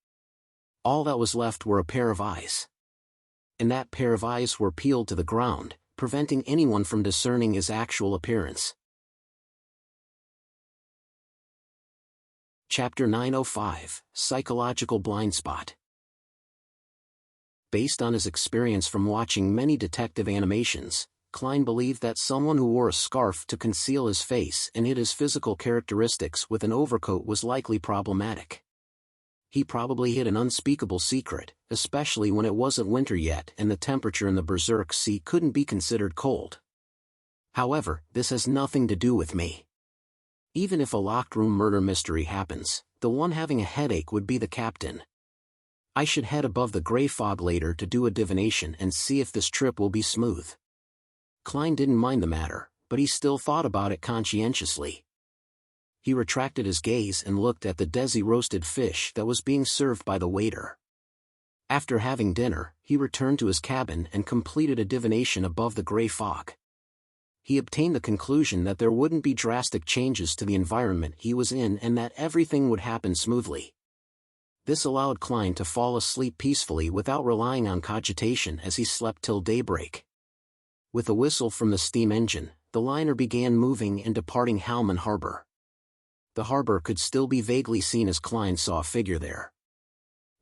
All that was left were a pair of eyes. And that pair of eyes were peeled to the ground, preventing anyone from discerning his actual appearance. Chapter 905, Psychological Blind Spot. Based on his experience from watching many detective animations, Klein believed that someone who wore a scarf to conceal his face and hid his physical characteristics with an overcoat was likely problematic. He probably hid an unspeakable secret, especially when it wasn't winter yet and the temperature in the Berserk Sea couldn't be considered cold. However, this has nothing to do with me. Even if a locked room murder mystery happens, the one having a headache would be the captain. I should head above the gray fog later to do a divination and see if this trip will be smooth. Klein didn't mind the matter, but he still thought about it conscientiously. He retracted his gaze and looked at the desi roasted fish that was being served by the waiter. After having dinner, he returned to his cabin and completed a divination above the gray fog. He obtained the conclusion that there wouldn't be drastic changes to the environment he was in and that everything would happen smoothly. This allowed Klein to fall asleep peacefully without relying on cogitation as he slept till daybreak. With a whistle from the steam engine, the liner began moving and departing Halman Harbor. The harbor could still be vaguely seen as Klein saw a figure there.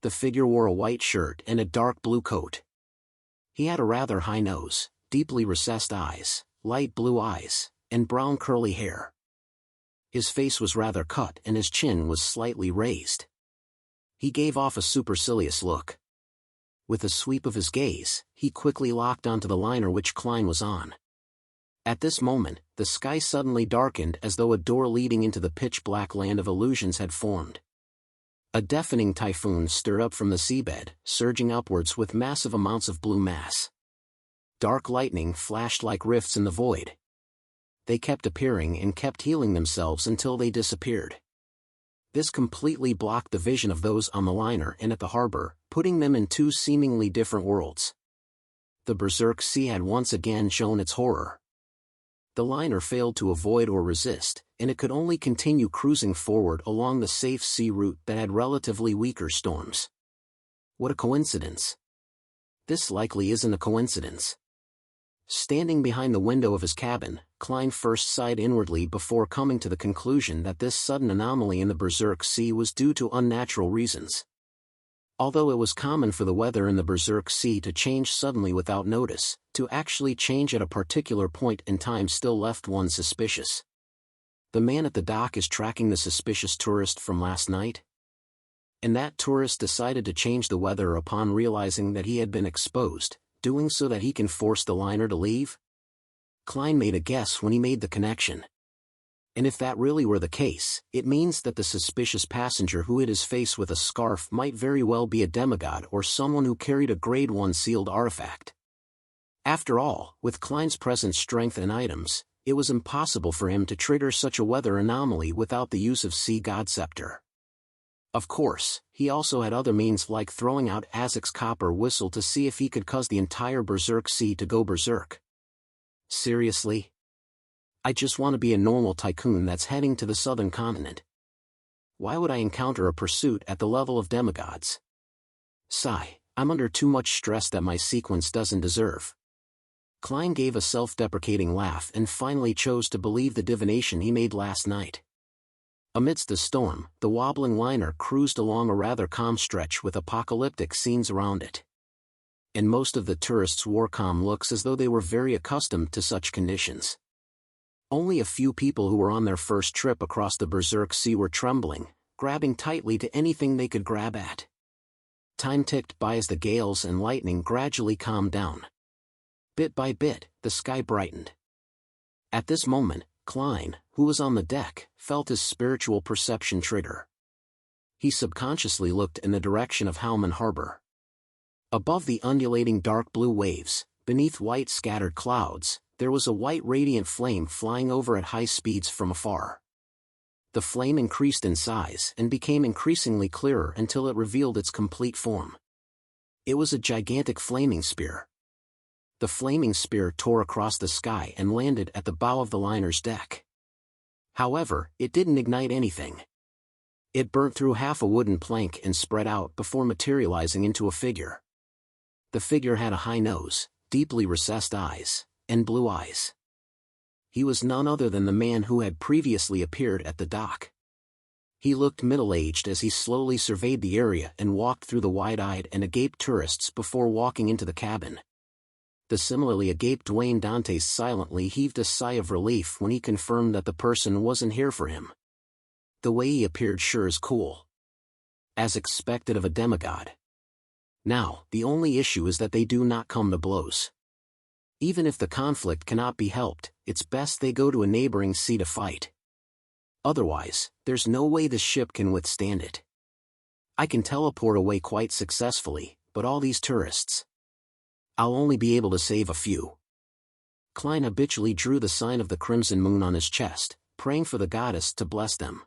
The figure wore a white shirt and a dark blue coat. He had a rather high nose, deeply recessed eyes, light blue eyes, and brown curly hair. His face was rather cut and his chin was slightly raised. He gave off a supercilious look. With a sweep of his gaze, he quickly locked onto the liner which Klein was on. At this moment, the sky suddenly darkened as though a door leading into the pitch-black land of illusions had formed. A deafening typhoon stirred up from the seabed, surging upwards with massive amounts of blue mass. Dark lightning flashed like rifts in the void. They kept appearing and kept healing themselves until they disappeared. This completely blocked the vision of those on the liner and at the harbor, putting them in two seemingly different worlds. The Berserk Sea had once again shown its horror. The liner failed to avoid or resist, and it could only continue cruising forward along the safe sea route that had relatively weaker storms. What a coincidence. This likely isn't a coincidence. Standing behind the window of his cabin, Klein first sighed inwardly before coming to the conclusion that this sudden anomaly in the Berserk Sea was due to unnatural reasons. Although it was common for the weather in the Berserk Sea to change suddenly without notice, to actually change at a particular point in time still left one suspicious. The man at the dock is tracking the suspicious tourist from last night? And that tourist decided to change the weather upon realizing that he had been exposed, doing so that he can force the liner to leave? Klein made a guess when he made the connection. And if that really were the case, it means that the suspicious passenger who hid his face with a scarf might very well be a demigod or someone who carried a Grade 1 sealed artifact. After all, with Klein's present strength and items, it was impossible for him to trigger such a weather anomaly without the use of Sea God Scepter. Of course, he also had other means like throwing out Azek's copper whistle to see if he could cause the entire Berserk Sea to go berserk. Seriously? I just want to be a normal tycoon that's heading to the southern continent. Why would I encounter a pursuit at the level of demigods? Sigh, I'm under too much stress that my sequence doesn't deserve. Klein gave a self-deprecating laugh and finally chose to believe the divination he made last night. Amidst the storm, the wobbling liner cruised along a rather calm stretch with apocalyptic scenes around it. And most of the tourists wore calm looks as though they were very accustomed to such conditions. Only a few people who were on their first trip across the Berserk Sea were trembling, grabbing tightly to anything they could grab at. Time ticked by as the gales and lightning gradually calmed down. Bit by bit, the sky brightened. At this moment, Klein, who was on the deck, felt his spiritual perception trigger. He subconsciously looked in the direction of Halman Harbor. Above the undulating dark blue waves, beneath white scattered clouds, there was a white radiant flame flying over at high speeds from afar. The flame increased in size and became increasingly clearer until it revealed its complete form. It was a gigantic flaming spear. The flaming spear tore across the sky and landed at the bow of the liner's deck. However, it didn't ignite anything. It burnt through half a wooden plank and spread out before materializing into a figure. The figure had a high nose, deeply recessed eyes, and blue eyes. He was none other than the man who had previously appeared at the dock. He looked middle-aged as he slowly surveyed the area and walked through the wide-eyed and agape tourists before walking into the cabin. The similarly agape Dwayne Dantes silently heaved a sigh of relief when he confirmed that the person wasn't here for him. The way he appeared sure is cool. As expected of a demigod. Now, the only issue is that they do not come to blows. Even if the conflict cannot be helped, it's best they go to a neighboring sea to fight. Otherwise, there's no way the ship can withstand it. I can teleport away quite successfully, but all these tourists. I'll only be able to save a few. Klein habitually drew the sign of the crimson moon on his chest, praying for the goddess to bless them.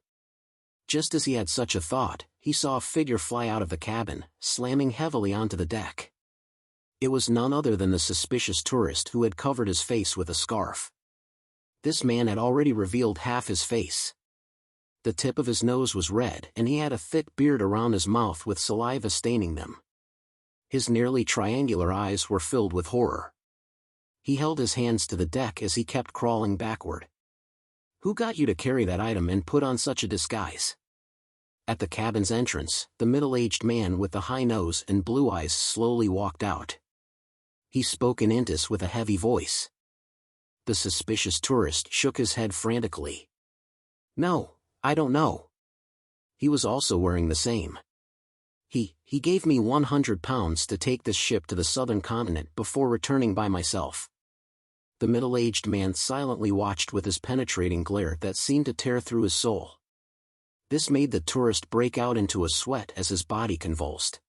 Just as he had such a thought, he saw a figure fly out of the cabin, slamming heavily onto the deck. It was none other than the suspicious tourist who had covered his face with a scarf. This man had already revealed half his face. The tip of his nose was red and he had a thick beard around his mouth with saliva staining them. His nearly triangular eyes were filled with horror. He held his hands to the deck as he kept crawling backward. Who got you to carry that item and put on such a disguise? At the cabin's entrance, the middle-aged man with the high nose and blue eyes slowly walked out. He spoke in Intis with a heavy voice. The suspicious tourist shook his head frantically. No, I don't know. He was also wearing the same. He gave me £100 to take this ship to the southern continent before returning by myself. The middle-aged man silently watched with his penetrating glare that seemed to tear through his soul. This made the tourist break out into a sweat as his body convulsed.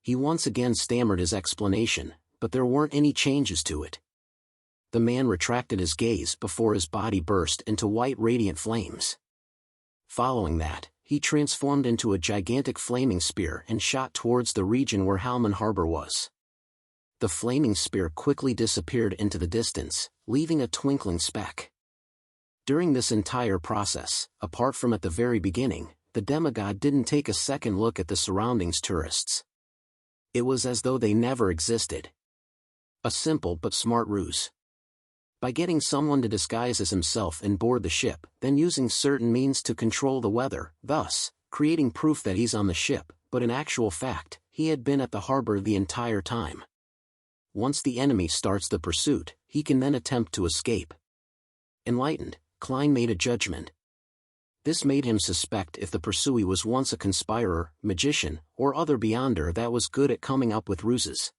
He once again stammered his explanation, but there weren't any changes to it. The man retracted his gaze before his body burst into white radiant flames. Following that, he transformed into a gigantic flaming spear and shot towards the region where Halman Harbor was. The flaming spear quickly disappeared into the distance, leaving a twinkling speck. During this entire process, apart from at the very beginning, the demigod didn't take a second look at the surroundings tourists. It was as though they never existed. A simple but smart ruse. By getting someone to disguise as himself and board the ship, then using certain means to control the weather, thus, creating proof that he's on the ship, but in actual fact, he had been at the harbor the entire time. Once the enemy starts the pursuit, he can then attempt to escape. Enlightened, Klein made a judgment. This made him suspect if the pursuee was once a conspirer, magician, or other beyonder that was good at coming up with ruses.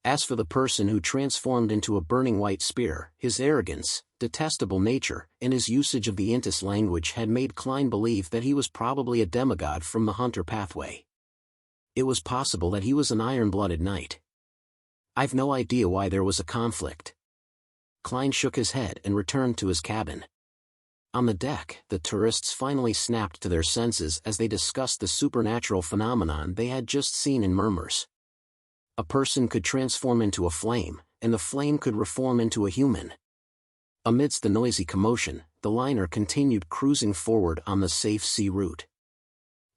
As for the person who transformed into a burning white spear, his arrogance, detestable nature, and his usage of the Intis language had made Klein believe that he was probably a demigod from the Hunter pathway. It was possible that he was an iron-blooded knight. I've no idea why there was a conflict. Klein shook his head and returned to his cabin. On the deck, the tourists finally snapped to their senses as they discussed the supernatural phenomenon they had just seen in Murmurs. A person could transform into a flame, and the flame could reform into a human. Amidst the noisy commotion, the liner continued cruising forward on the safe sea route.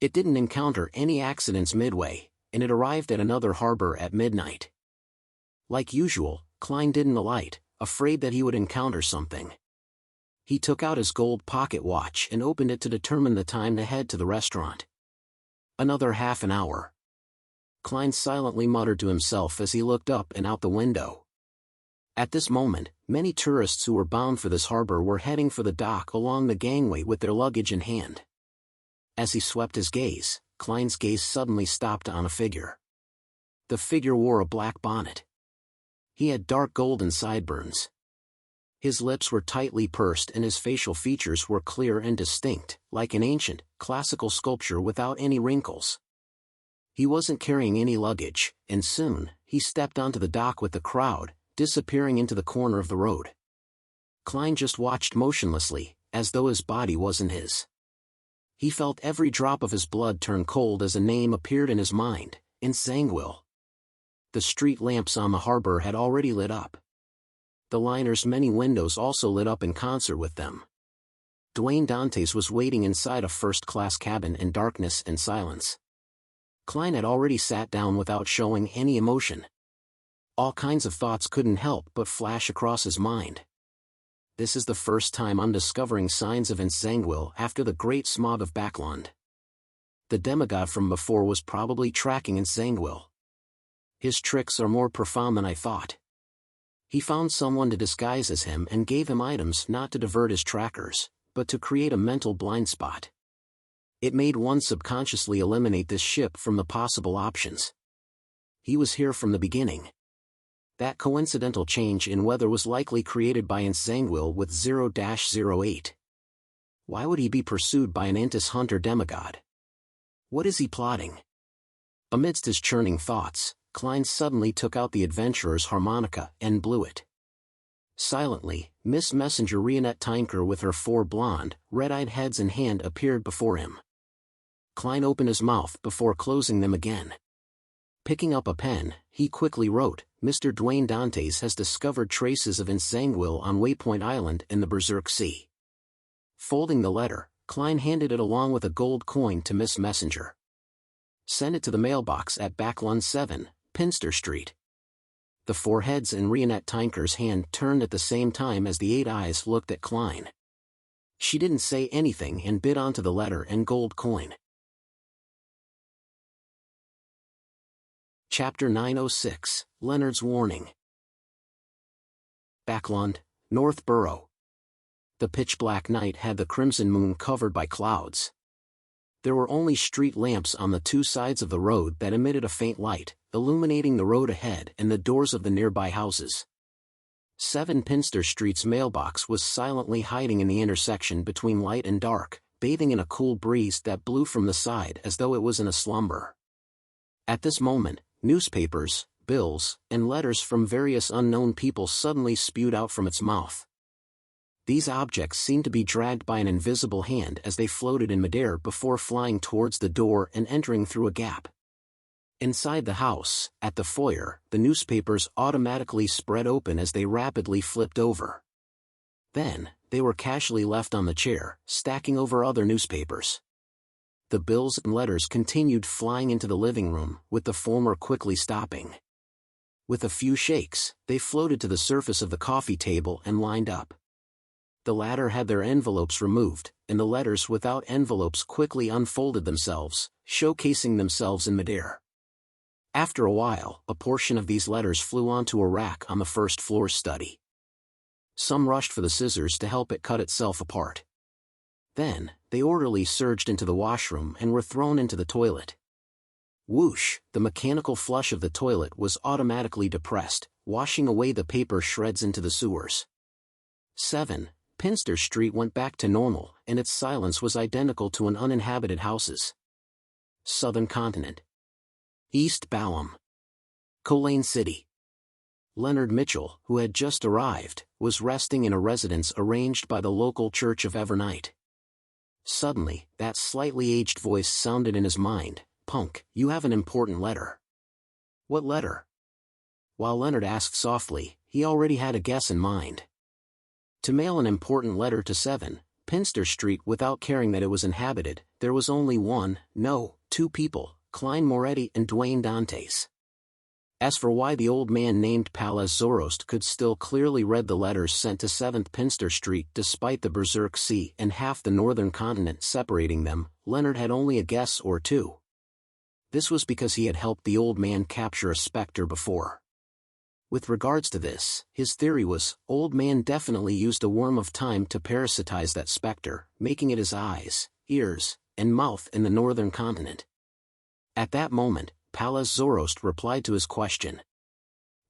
It didn't encounter any accidents midway, and it arrived at another harbor at midnight. Like usual, Klein didn't alight, afraid that he would encounter something. He took out his gold pocket watch and opened it to determine the time to head to the restaurant. Another half an hour. Klein silently muttered to himself as he looked up and out the window. At this moment, many tourists who were bound for this harbor were heading for the dock along the gangway with their luggage in hand. As he swept his gaze, Klein's gaze suddenly stopped on a figure. The figure wore a black bonnet. He had dark golden sideburns. His lips were tightly pursed and his facial features were clear and distinct, like an ancient, classical sculpture without any wrinkles. He wasn't carrying any luggage, and soon, he stepped onto the dock with the crowd, disappearing into the corner of the road. Klein just watched motionlessly, as though his body wasn't his. He felt every drop of his blood turn cold as a name appeared in his mind, entangled. The street lamps on the harbor had already lit up. The liner's many windows also lit up in concert with them. Dwayne Dantes was waiting inside a first-class cabin in darkness and silence. Klein had already sat down without showing any emotion. All kinds of thoughts couldn't help but flash across his mind. This is the first time I'm discovering signs of entangled after the great smog of Backland. The demigod from before was probably tracking entangled. His tricks are more profound than I thought. He found someone to disguise as him and gave him items not to divert his trackers, but to create a mental blind spot. It made one subconsciously eliminate this ship from the possible options. He was here from the beginning. That coincidental change in weather was likely created by entangled with 0-08. Why would he be pursued by an Intis hunter demigod? What is he plotting? Amidst his churning thoughts, Klein suddenly took out the adventurer's harmonica and blew it. Silently, Miss Messenger Reinette Tinker with her 4 blonde, red-eyed heads in hand appeared before him. Klein opened his mouth before closing them again. Picking up a pen, he quickly wrote, Mr. Dwayne Dantes has discovered traces of entangled on Waypoint Island in the Berserk Sea. Folding the letter, Klein handed it along with a gold coin to Miss Messenger. Send it to the mailbox at Backland 7, Pinster Street. The 4 heads in Reinette Tinker's hand turned at the same time as the 8 eyes looked at Klein. She didn't say anything and bit onto the letter and gold coin. Chapter 906, Leonard's Warning. Backland, North Borough. The pitch-black night had the crimson moon covered by clouds. There were only street lamps on the 2 sides of the road that emitted a faint light, illuminating the road ahead and the doors of the nearby houses. 7 Pinster Street's mailbox was silently hiding in the intersection between light and dark, bathing in a cool breeze that blew from the side as though it was in a slumber. At this moment, newspapers, bills, and letters from various unknown people suddenly spewed out from its mouth. These objects seemed to be dragged by an invisible hand as they floated in midair before flying towards the door and entering through a gap. Inside the house, at the foyer, the newspapers automatically spread open as they rapidly flipped over. Then, they were casually left on the chair, stacking over other newspapers. The bills and letters continued flying into the living room, with the former quickly stopping. With a few shakes, they floated to the surface of the coffee table and lined up. The latter had their envelopes removed, and the letters without envelopes quickly unfolded themselves, showcasing themselves in midair. After a while, a portion of these letters flew onto a rack on the first-floor study. Some rushed for the scissors to help it cut itself apart. Then, they orderly surged into the washroom and were thrown into the toilet. Whoosh, the mechanical flush of the toilet was automatically depressed, washing away the paper shreds into the sewers. 7. Pinster Street went back to normal, and its silence was identical to an uninhabited houses. Southern Continent. East Balham. Colane City. Leonard Mitchell, who had just arrived, was resting in a residence arranged by the local Church of Evernight. Suddenly, that slightly aged voice sounded in his mind, "Punk, you have an important letter." "What letter?" While Leonard asked softly, he already had a guess in mind. To mail an important letter to 7, Pinster Street without caring that it was inhabited, there was only 2 people, Klein Moretti and Dwayne Dantes. As for why the old man named Palaz Zorost could still clearly read the letters sent to 7th Pinster Street despite the Berserk Sea and half the northern continent separating them, Leonard had only a guess or 2. This was because he had helped the old man capture a specter before. With regards to this, his theory was, old man definitely used a worm of time to parasitize that specter, making it his eyes, ears, and mouth in the northern continent. At that moment, Palaz Zorost replied to his question.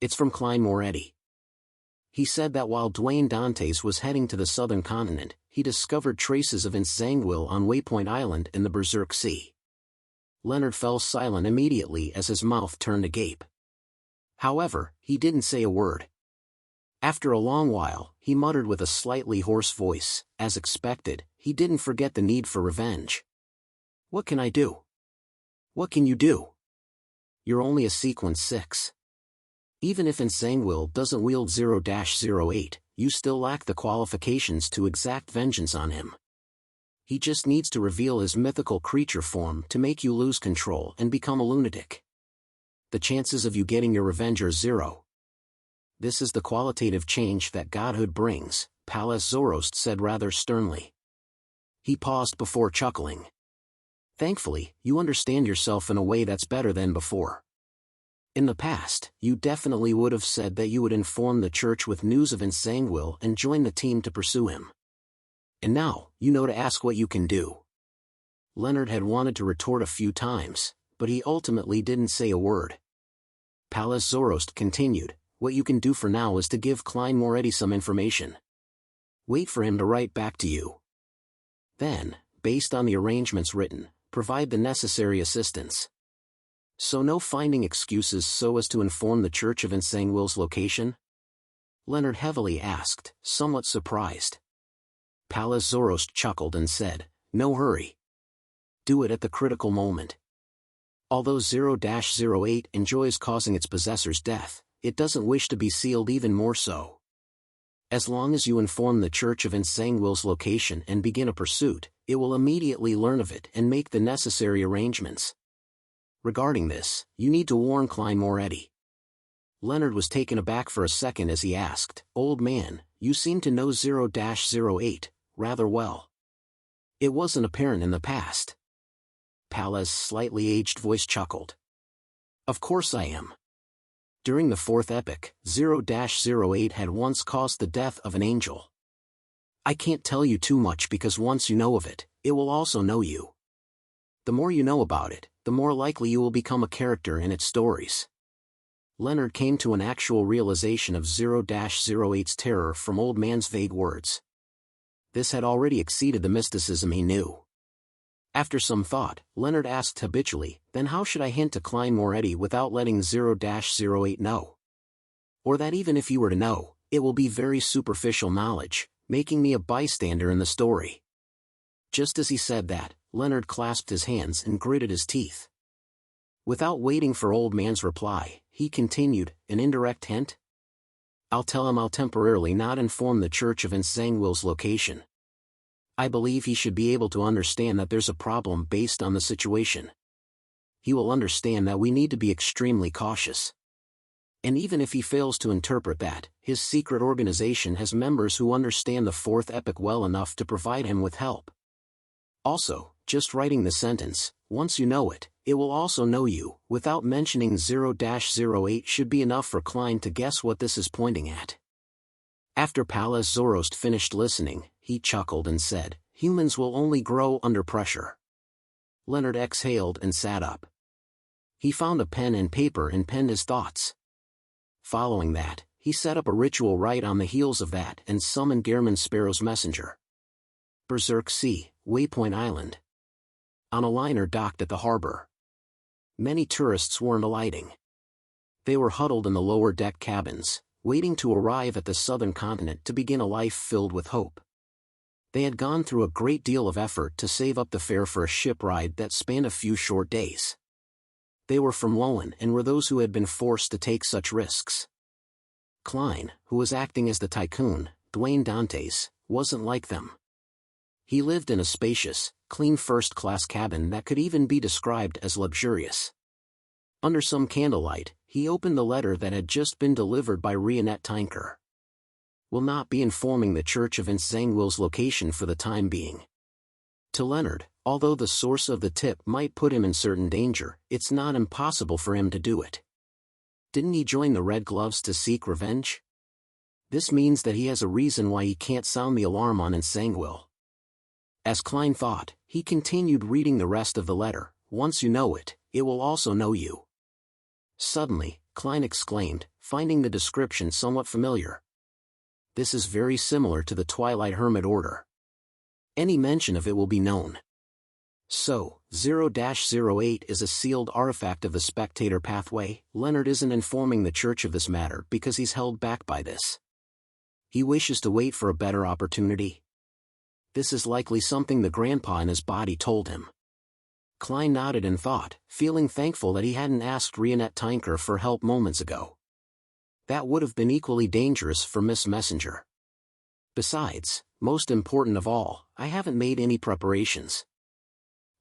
It's from Klein Moretti. He said that while Dwayne Dantes was heading to the southern continent, he discovered traces of entangled on Waypoint Island in the Berserk Sea. Leonard fell silent immediately as his mouth turned agape. However, he didn't say a word. After a long while, he muttered with a slightly hoarse voice, as expected, he didn't forget the need for revenge. What can I do? What can you do? You're only a sequence 6. Even if entangled doesn't wield 0-08, you still lack the qualifications to exact vengeance on him. He just needs to reveal his mythical creature form to make you lose control and become a lunatic. The chances of you getting your revenge are 0. This is the qualitative change that godhood brings, Pallas Zoroast said rather sternly. He paused before chuckling. Thankfully, you understand yourself in a way that's better than before. In the past, you definitely would have said that you would inform the church with news of entangled and join the team to pursue him. And now, you know to ask what you can do. Leonard had wanted to retort a few times, but he ultimately didn't say a word. Pallas Zoroast continued, what you can do for now is to give Klein Moretti some information. Wait for him to write back to you. Then, based on the arrangements written, provide the necessary assistance. So no finding excuses so as to inform the Church of Ensangwill's location? Leonard heavily asked, somewhat surprised. Pallas Zoroast chuckled and said, no hurry. Do it at the critical moment. Although 0-08 enjoys causing its possessor's death, it doesn't wish to be sealed even more so. As long as you inform the Church of Ensangwill's location and begin a pursuit, it will immediately learn of it and make the necessary arrangements. Regarding this, you need to warn Klein Moretti. Leonard was taken aback for a second as he asked, old man, you seem to know 0-08 rather well. It wasn't apparent in the past. Pallas' slightly aged voice chuckled. Of course I am. During the 4th epoch, 0-08 had once caused the death of an angel. I can't tell you too much because once you know of it, it will also know you. The more you know about it, the more likely you will become a character in its stories. Leonard came to an actual realization of 0-08's terror from old man's vague words. This had already exceeded the mysticism he knew. After some thought, Leonard asked habitually, then how should I hint to Klein Moretti without letting 0-08 know? Or that even if you were to know, it will be very superficial knowledge, making me a bystander in the story. Just as he said that, Leonard clasped his hands and gritted his teeth. Without waiting for old man's reply, he continued, an indirect hint? I'll tell him I'll temporarily not inform the Church of Ensangwill's location. I believe he should be able to understand that there's a problem based on the situation. He will understand that we need to be extremely cautious. And even if he fails to interpret that, his secret organization has members who understand the 4th epoch well enough to provide him with help. Also, just writing the sentence, once you know it, it will also know you, without mentioning 0-08 should be enough for Klein to guess what this is pointing at. After Pallas Zoroast finished listening, he chuckled and said, humans will only grow under pressure. Leonard exhaled and sat up. He found a pen and paper and penned his thoughts. Following that, he set up a ritual right on the heels of that and summoned Gehrman Sparrow's messenger. Berserk Sea, Waypoint Island. On a liner docked at the harbor. Many tourists weren't alighting. They were huddled in the lower deck cabins, waiting to arrive at the southern continent to begin a life filled with hope. They had gone through a great deal of effort to save up the fare for a ship ride that spanned a few short days. They were from LotM and were those who had been forced to take such risks. Klein, who was acting as the tycoon, Dwayne Dantes, wasn't like them. He lived in a spacious, clean first-class cabin that could even be described as luxurious. Under some candlelight, he opened the letter that had just been delivered by Reinette Tinker. Will not be informing the Church of Ensangwill's location for the time being. To Leonard, although the source of the tip might put him in certain danger, it's not impossible for him to do it. Didn't he join the Red Gloves to seek revenge? This means that he has a reason why he can't sound the alarm on Ensangwill. As Klein thought, he continued reading the rest of the letter, once you know it, it will also know you. Suddenly, Klein exclaimed, finding the description somewhat familiar. This is very similar to the Twilight Hermit Order. Any mention of it will be known. So, 0-08 is a sealed artifact of the spectator pathway. Leonard isn't informing the church of this matter because he's held back by this. He wishes to wait for a better opportunity. This is likely something the grandpa in his body told him. Klein nodded in thought, feeling thankful that he hadn't asked Rionette Tinker for help moments ago. That would have been equally dangerous for Miss Messenger. Besides, most important of all, I haven't made any preparations.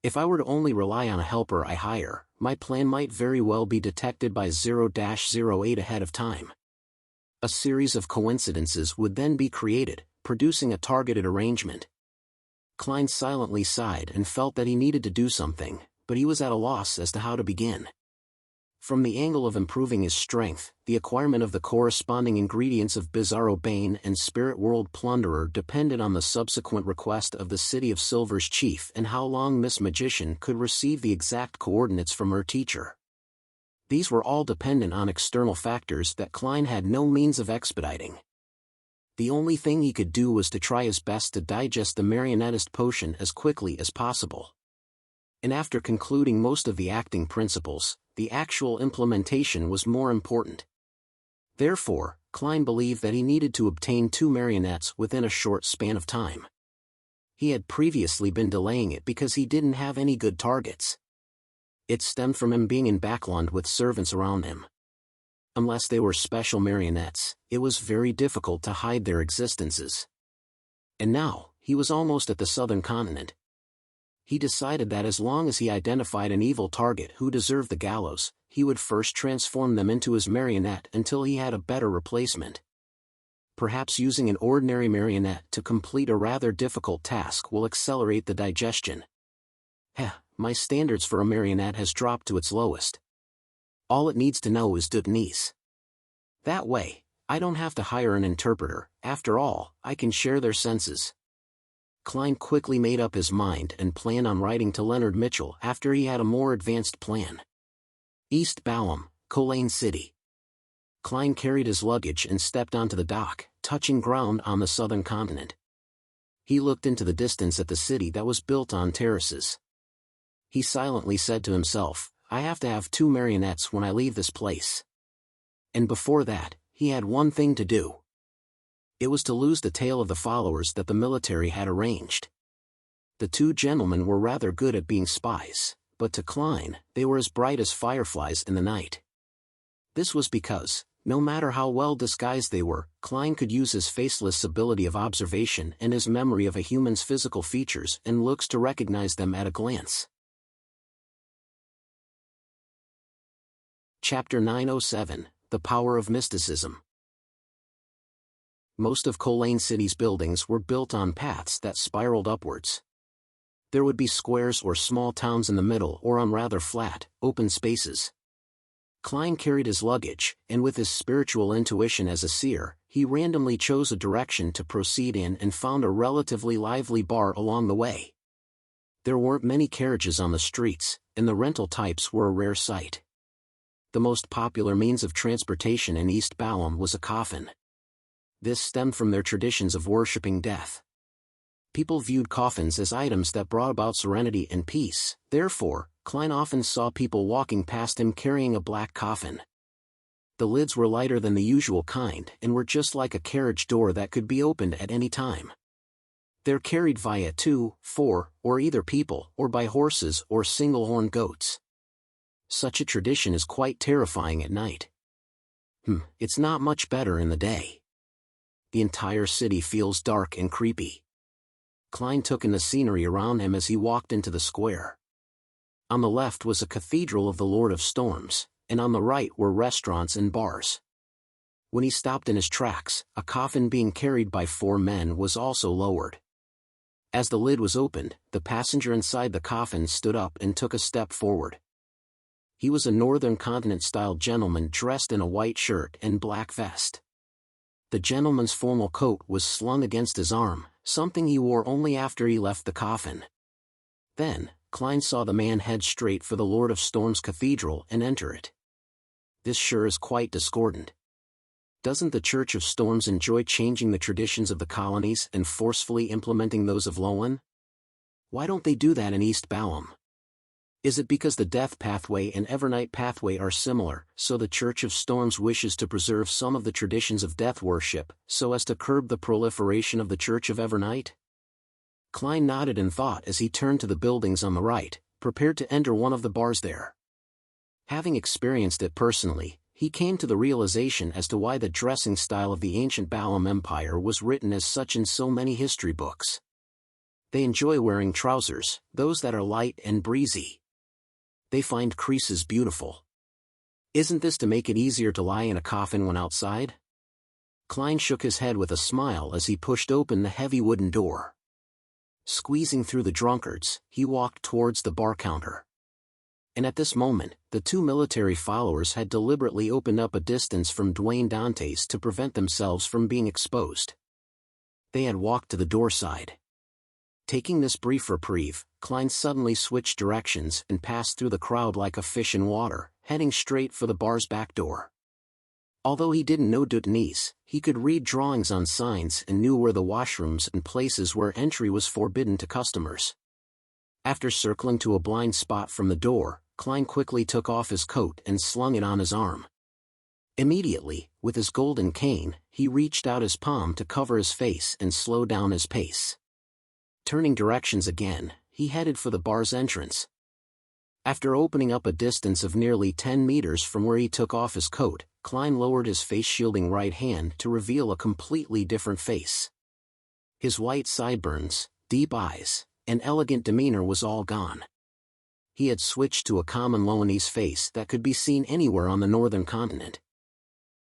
If I were to only rely on a helper I hire, my plan might very well be detected by 0-08 ahead of time. A series of coincidences would then be created, producing a targeted arrangement. Klein silently sighed and felt that he needed to do something, but he was at a loss as to how to begin. From the angle of improving his strength, the acquirement of the corresponding ingredients of Bizarro Bane and Spirit World Plunderer depended on the subsequent request of the City of Silver's chief and how long Miss Magician could receive the exact coordinates from her teacher. These were all dependent on external factors that Klein had no means of expediting. The only thing he could do was to try his best to digest the marionettist potion as quickly as possible. And after concluding most of the acting principles, the actual implementation was more important. Therefore, Klein believed that he needed to obtain 2 marionettes within a short span of time. He had previously been delaying it because he didn't have any good targets. It stemmed from him being in Backland with servants around him. Unless they were special marionettes, it was very difficult to hide their existences. And now, he was almost at the southern continent. He decided that as long as he identified an evil target who deserved the gallows, he would first transform them into his marionette until he had a better replacement. Perhaps using an ordinary marionette to complete a rather difficult task will accelerate the digestion. My standards for a marionette has dropped to its lowest. All it needs to know is Duttonese. That way, I don't have to hire an interpreter. After all, I can share their senses. Klein quickly made up his mind and planned on writing to Leonard Mitchell after he had a more advanced plan. East Balham, Klein City. Klein carried his luggage and stepped onto the dock, touching ground on the southern continent. He looked into the distance at the city that was built on terraces. He silently said to himself, I have to have 2 marionettes when I leave this place. And before that, he had one thing to do. It was to lose the tail of the followers that the military had arranged. The 2 gentlemen were rather good at being spies, but to Klein, they were as bright as fireflies in the night. This was because, no matter how well disguised they were, Klein could use his faceless ability of observation and his memory of a human's physical features and looks to recognize them at a glance. Chapter 907, The Power of Mysticism. Most of Klein City's buildings were built on paths that spiraled upwards. There would be squares or small towns in the middle or on rather flat, open spaces. Klein carried his luggage, and with his spiritual intuition as a seer, he randomly chose a direction to proceed in and found a relatively lively bar along the way. There weren't many carriages on the streets, and the rental types were a rare sight. The most popular means of transportation in East Balham was a coffin. This stemmed from their traditions of worshipping death. People viewed coffins as items that brought about serenity and peace, therefore, Klein often saw people walking past him carrying a black coffin. The lids were lighter than the usual kind and were just like a carriage door that could be opened at any time. They're carried via 2, 4, or either people or by horses or single-horned goats. Such a tradition is quite terrifying at night. It's not much better in the day. The entire city feels dark and creepy. Klein took in the scenery around him as he walked into the square. On the left was a cathedral of the Lord of Storms, and on the right were restaurants and bars. When he stopped in his tracks, a coffin being carried by 4 men was also lowered. As the lid was opened, the passenger inside the coffin stood up and took a step forward. He was a northern continent-style gentleman dressed in a white shirt and black vest. The gentleman's formal coat was slung against his arm, something he wore only after he left the coffin. Then, Klein saw the man head straight for the Lord of Storms Cathedral and enter it. this sure is quite discordant. Doesn't the Church of Storms enjoy changing the traditions of the colonies and forcefully implementing those of LotM? Why don't they do that in East Balam? Is it because the Death Pathway and Evernight Pathway are similar, so the Church of Storms wishes to preserve some of the traditions of death worship, so as to curb the proliferation of the Church of Evernight? Klein nodded in thought as he turned to the buildings on the right, prepared to enter one of the bars there. Having experienced it personally, he came to the realization as to why the dressing style of the ancient Balam Empire was written as such in so many history books. They enjoy wearing trousers, those that are light and breezy. They find creases beautiful. Isn't this to make it easier to lie in a coffin when outside? Klein shook his head with a smile as he pushed open the heavy wooden door. Squeezing through the drunkards, he walked towards the bar counter. And at this moment, the two military followers had deliberately opened up a distance from Dwayne Dante's to prevent themselves from being exposed. They had walked to the door side. Taking this brief reprieve, Klein suddenly switched directions and passed through the crowd like a fish in water, heading straight for the bar's back door. Although he didn't know Duttonese, he could read drawings on signs and knew where the washrooms and places where entry was forbidden to customers. After circling to a blind spot from the door, Klein quickly took off his coat and slung it on his arm. Immediately, with his golden cane, he reached out his palm to cover his face and slow down his pace. Turning directions again, he headed for the bar's entrance. After opening up a distance of nearly 10 meters from where he took off his coat, Klein lowered his face-shielding right hand to reveal a completely different face. His white sideburns, deep eyes, and elegant demeanor was all gone. He had switched to a common Loanese face that could be seen anywhere on the northern continent.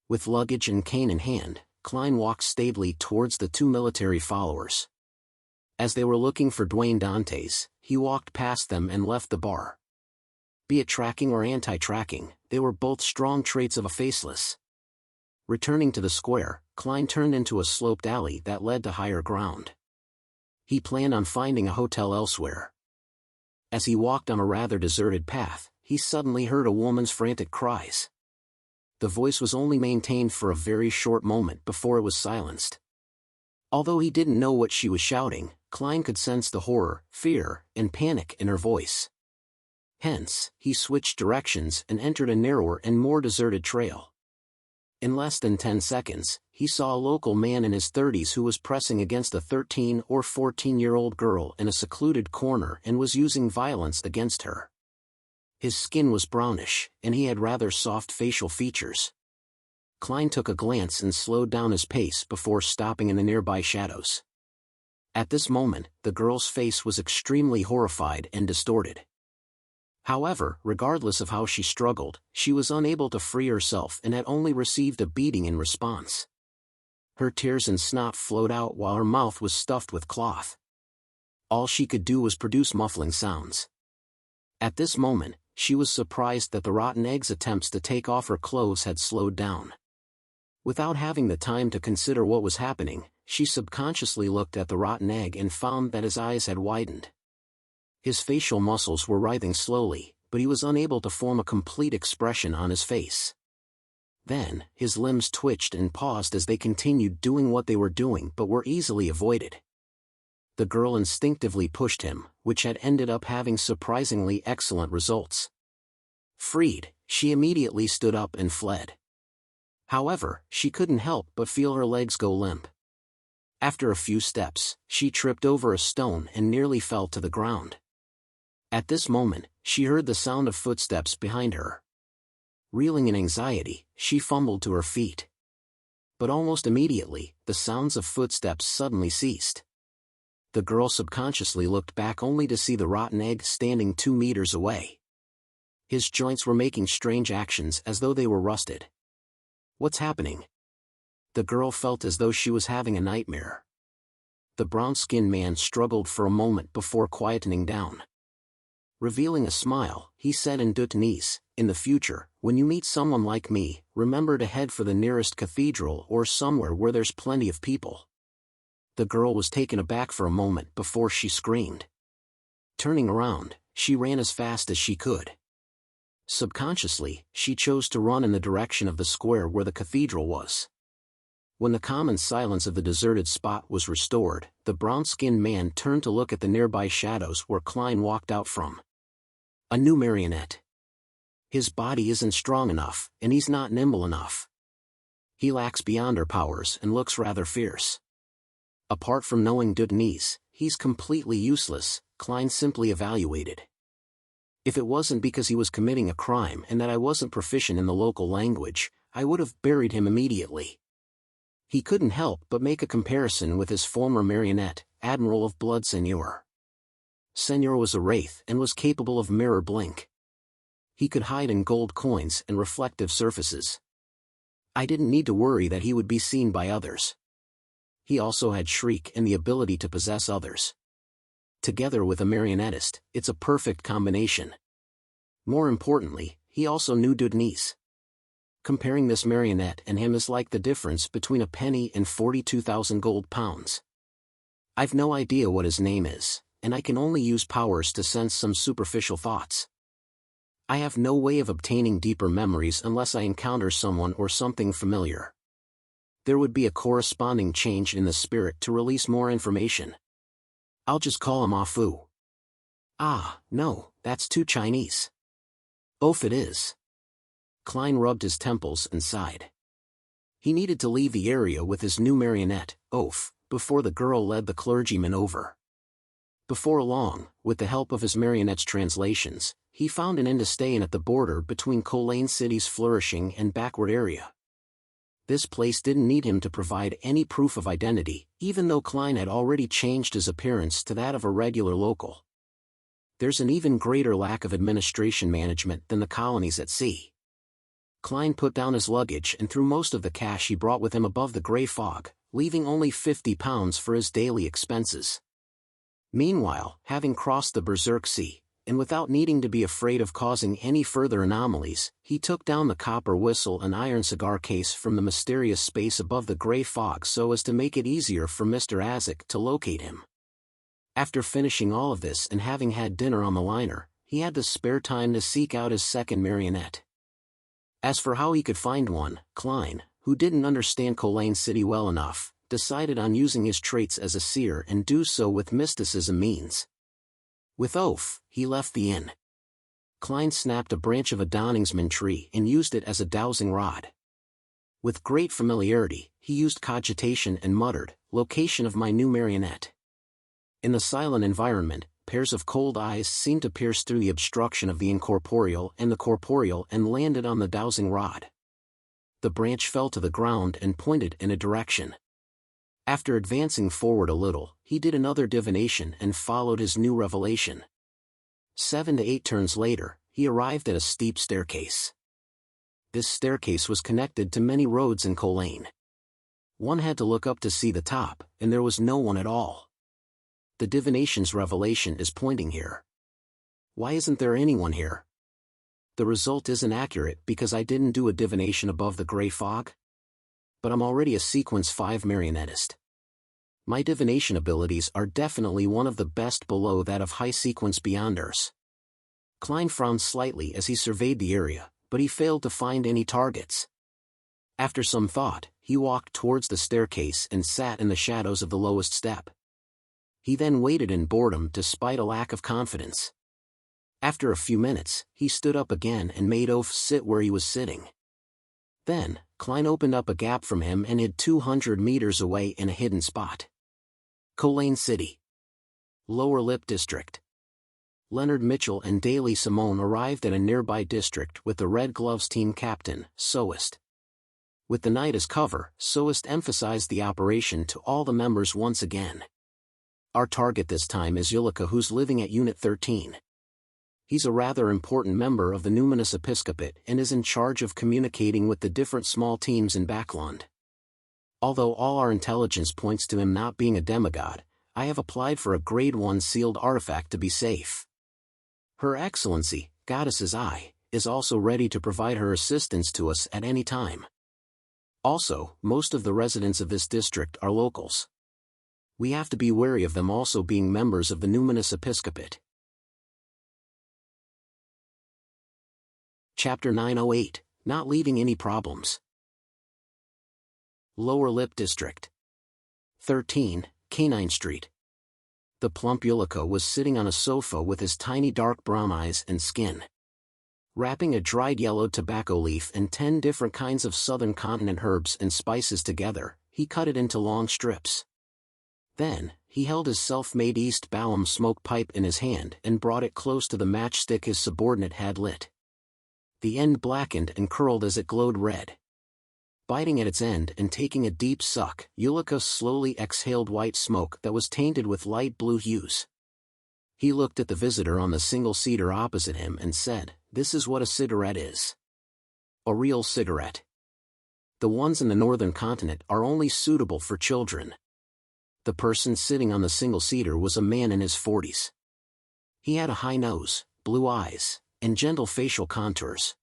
With luggage and cane in hand, Klein walked staidly towards the two military followers. As they were looking for Dwayne Dante's, he walked past them and left the bar. Be it tracking or anti-tracking, they were both strong traits of a faceless. Returning to the square, Klein turned into a sloped alley that led to higher ground. He planned on finding a hotel elsewhere. As he walked on a rather deserted path, he suddenly heard a woman's frantic cries. The voice was only maintained for a very short moment before it was silenced. Although he didn't know what she was shouting, Klein could sense the horror, fear, and panic in her voice. Hence, he switched directions and entered a narrower and more deserted trail. In less than 10 seconds, he saw a local man in his 30s who was pressing against a 13 or 14-year-old girl in a secluded corner and was using violence against her. His skin was brownish, and he had rather soft facial features. Klein took a glance and slowed down his pace before stopping in the nearby shadows. At this moment, the girl's face was extremely horrified and distorted. However, regardless of how she struggled, she was unable to free herself and had only received a beating in response. Her tears and snot flowed out while her mouth was stuffed with cloth. All she could do was produce muffling sounds. At this moment, she was surprised that the rotten egg's attempts to take off her clothes had slowed down. Without having the time to consider what was happening, she subconsciously looked at the rotten egg and found that his eyes had widened. His facial muscles were writhing slowly, but he was unable to form a complete expression on his face. Then, his limbs twitched and paused as they continued doing what they were doing but were easily avoided. The girl instinctively pushed him, which had ended up having surprisingly excellent results. Freed, she immediately stood up and fled. However, she couldn't help but feel her legs go limp. After a few steps, she tripped over a stone and nearly fell to the ground. At this moment, she heard the sound of footsteps behind her. Reeling in anxiety, she fumbled to her feet. But almost immediately, the sounds of footsteps suddenly ceased. The girl subconsciously looked back only to see the rotten egg standing 2 meters away. His joints were making strange actions as though they were rusted. What's happening? The girl felt as though she was having a nightmare. The brown-skinned man struggled for a moment before quietening down. Revealing a smile, he said in Duttonese, "In the future, when you meet someone like me, remember to head for the nearest cathedral or somewhere where there's plenty of people." The girl was taken aback for a moment before she screamed. Turning around, she ran as fast as she could. Subconsciously, she chose to run in the direction of the square where the cathedral was. When the common silence of the deserted spot was restored, the brown-skinned man turned to look at the nearby shadows where Klein walked out from. A new marionette. His body isn't strong enough, and he's not nimble enough. He lacks beyonder powers and looks rather fierce. Apart from knowing Dudnese, he's completely useless, Klein simply evaluated. If it wasn't because he was committing a crime and that I wasn't proficient in the local language, I would have buried him immediately. He couldn't help but make a comparison with his former marionette, Admiral of Blood Senor. Senor was a wraith and was capable of mirror blink. He could hide in gold coins and reflective surfaces. I didn't need to worry that he would be seen by others. He also had shriek and the ability to possess others. Together with a marionettist, it's a perfect combination. More importantly, he also knew Dudnese. Comparing this marionette and him is like the difference between a penny and 42,000 gold pounds. I've no idea what his name is, and I can only use powers to sense some superficial thoughts. I have no way of obtaining deeper memories unless I encounter someone or something familiar. There would be a corresponding change in the spirit to release more information. I'll just call him Afu. Ah, no, that's too Chinese. Oaf it is. Klein rubbed his temples and sighed. He needed to leave the area with his new marionette, Oaf, before the girl led the clergyman over. Before long, with the help of his marionette's translations, he found an inn to stay in at the border between Klein City's flourishing and backward area. This place didn't need him to provide any proof of identity, even though Klein had already changed his appearance to that of a regular local. There's an even greater lack of administration management than the colonies at sea. Klein put down his luggage and threw most of the cash he brought with him above the grey fog, leaving only 50 pounds for his daily expenses. Meanwhile, having crossed the Berserk Sea, and without needing to be afraid of causing any further anomalies, he took down the copper whistle and iron cigar case from the mysterious space above the grey fog so as to make it easier for Mr. Azek to locate him. After finishing all of this and having had dinner on the liner, he had the spare time to seek out his second marionette. As for how he could find one, Klein, who didn't understand Klein City well enough, decided on using his traits as a seer and do so with mysticism means. With oath, he left the inn. Klein snapped a branch of a Donningsman tree and used it as a dowsing rod. With great familiarity, he used cogitation and muttered, "Location of my new marionette." In the silent environment, pairs of cold eyes seemed to pierce through the obstruction of the incorporeal and the corporeal and landed on the dowsing rod. The branch fell to the ground and pointed in a direction. After advancing forward a little, he did another divination and followed his new revelation. 7 to 8 turns later, he arrived at a steep staircase. This staircase was connected to many roads in Klein. One had to look up to see the top, and there was no one at all. The divination's revelation is pointing here. Why isn't there anyone here? The result isn't accurate because I didn't do a divination above the grey fog. But I'm already a sequence 5 marionettist. My divination abilities are definitely one of the best below that of high sequence beyonders. Klein frowned slightly as he surveyed the area, but he failed to find any targets. After some thought, he walked towards the staircase and sat in the shadows of the lowest step. He then waited in boredom despite a lack of confidence. After a few minutes, he stood up again and made Oaf sit where he was sitting. Then, Klein opened up a gap from him and hid 200 meters away in a hidden spot. Klein City. Lower Lip District. Leonard Mitchell and Daly Simone arrived at a nearby district with the Red Gloves team captain, Soest. With the night as cover, Soest emphasized the operation to all the members once again. Our target this time is Ulika, who's living at Unit 13. He's a rather important member of the Numinous Episcopate and is in charge of communicating with the different small teams in Backland. Although all our intelligence points to him not being a demigod, I have applied for a Grade 1 sealed artifact to be safe. Her Excellency, Goddess's Eye, is also ready to provide her assistance to us at any time. Also, most of the residents of this district are locals. We have to be wary of them also being members of the Numinous Episcopate. Chapter 908, Not Leaving Any Problems. Lower Lip District. 13, Canine Street. The plump Yulika was sitting on a sofa with his tiny dark brown eyes and skin. Wrapping a dried yellow tobacco leaf and 10 different kinds of southern continent herbs and spices together, he cut it into long strips. Then, he held his self-made East Balham smoke pipe in his hand and brought it close to the matchstick his subordinate had lit. The end blackened and curled as it glowed red. Biting at its end and taking a deep suck, Yulika slowly exhaled white smoke that was tainted with light blue hues. He looked at the visitor on the single-seater opposite him and said, "This is what a cigarette is. A real cigarette. The ones in the northern continent are only suitable for children." The person sitting on the single-seater was a man in his 40s. He had a high nose, blue eyes, and gentle facial contours.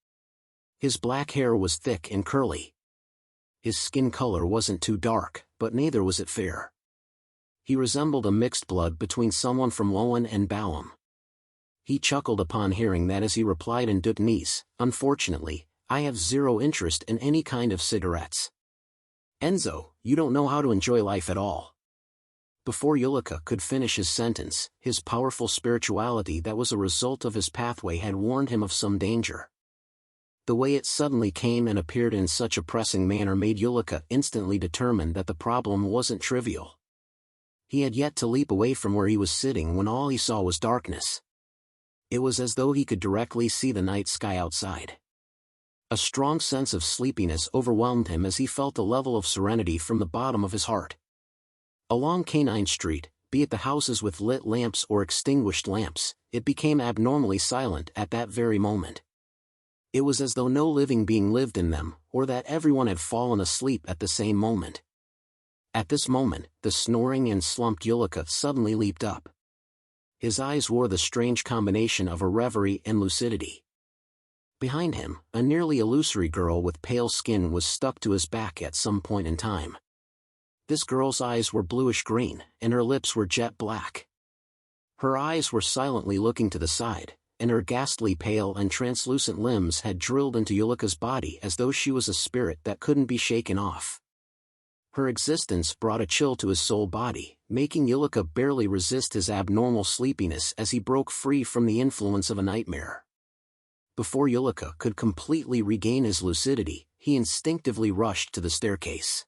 His black hair was thick and curly. His skin color wasn't too dark, but neither was it fair. He resembled a mixed blood between someone from Lowen and Balham. He chuckled upon hearing that as he replied in Duttonese, "Unfortunately, I have zero interest in any kind of cigarettes. Enzo, you don't know how to enjoy life at all." Before Yulika could finish his sentence, his powerful spirituality that was a result of his pathway had warned him of some danger. The way it suddenly came and appeared in such a pressing manner made Yulika instantly determine that the problem wasn't trivial. He had yet to leap away from where he was sitting when all he saw was darkness. It was as though he could directly see the night sky outside. A strong sense of sleepiness overwhelmed him as he felt a level of serenity from the bottom of his heart. Along Canine Street, be it the houses with lit lamps or extinguished lamps, it became abnormally silent at that very moment. It was as though no living being lived in them, or that everyone had fallen asleep at the same moment. At this moment, the snoring and slumped Yulika suddenly leaped up. His eyes wore the strange combination of a reverie and lucidity. Behind him, a nearly illusory girl with pale skin was stuck to his back at some point in time. This girl's eyes were bluish-green, and her lips were jet black. Her eyes were silently looking to the side, and her ghastly pale and translucent limbs had drilled into Yulika's body as though she was a spirit that couldn't be shaken off. Her existence brought a chill to his soul body, making Yulika barely resist his abnormal sleepiness as he broke free from the influence of a nightmare. Before Yulika could completely regain his lucidity, he instinctively rushed to the staircase.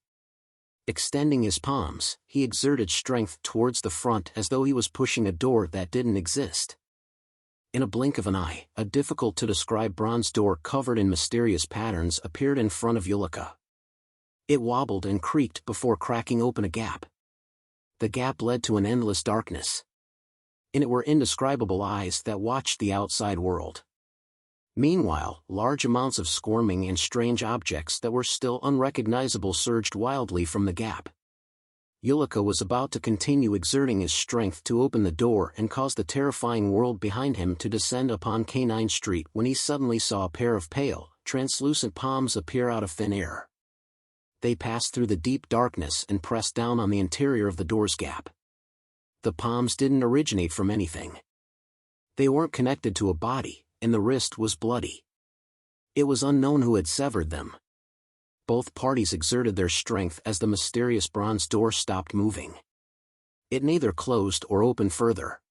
Extending his palms, he exerted strength towards the front as though he was pushing a door that didn't exist. In a blink of an eye, a difficult-to-describe bronze door covered in mysterious patterns appeared in front of Yulika. It wobbled and creaked before cracking open a gap. The gap led to an endless darkness. In it were indescribable eyes that watched the outside world. Meanwhile, large amounts of squirming and strange objects that were still unrecognizable surged wildly from the gap. Yulika was about to continue exerting his strength to open the door and cause the terrifying world behind him to descend upon Canine Street when he suddenly saw a pair of pale, translucent palms appear out of thin air. They passed through the deep darkness and pressed down on the interior of the door's gap. The palms didn't originate from anything. They weren't connected to a body, and the wrist was bloody. It was unknown who had severed them. Both parties exerted their strength as the mysterious bronze door stopped moving. It neither closed or opened further.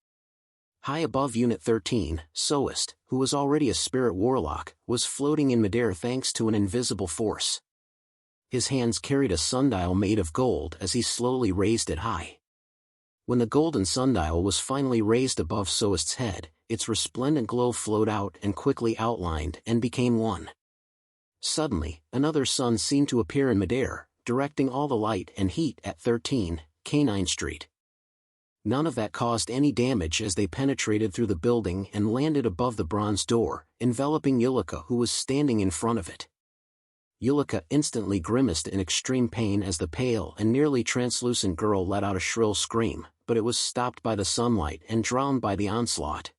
High above Unit 13, Soist, who was already a spirit warlock, was floating in midair thanks to an invisible force. His hands carried a sundial made of gold as he slowly raised it high. When the golden sundial was finally raised above Soist's head, its resplendent glow flowed out and quickly outlined and became one. Suddenly, another sun seemed to appear in midair, directing all the light and heat at 13, Canine Street. None of that caused any damage as they penetrated through the building and landed above the bronze door, enveloping Yulika who was standing in front of it. Yulika instantly grimaced in extreme pain as the pale and nearly translucent girl let out a shrill scream, but it was stopped by the sunlight and drowned by the onslaught.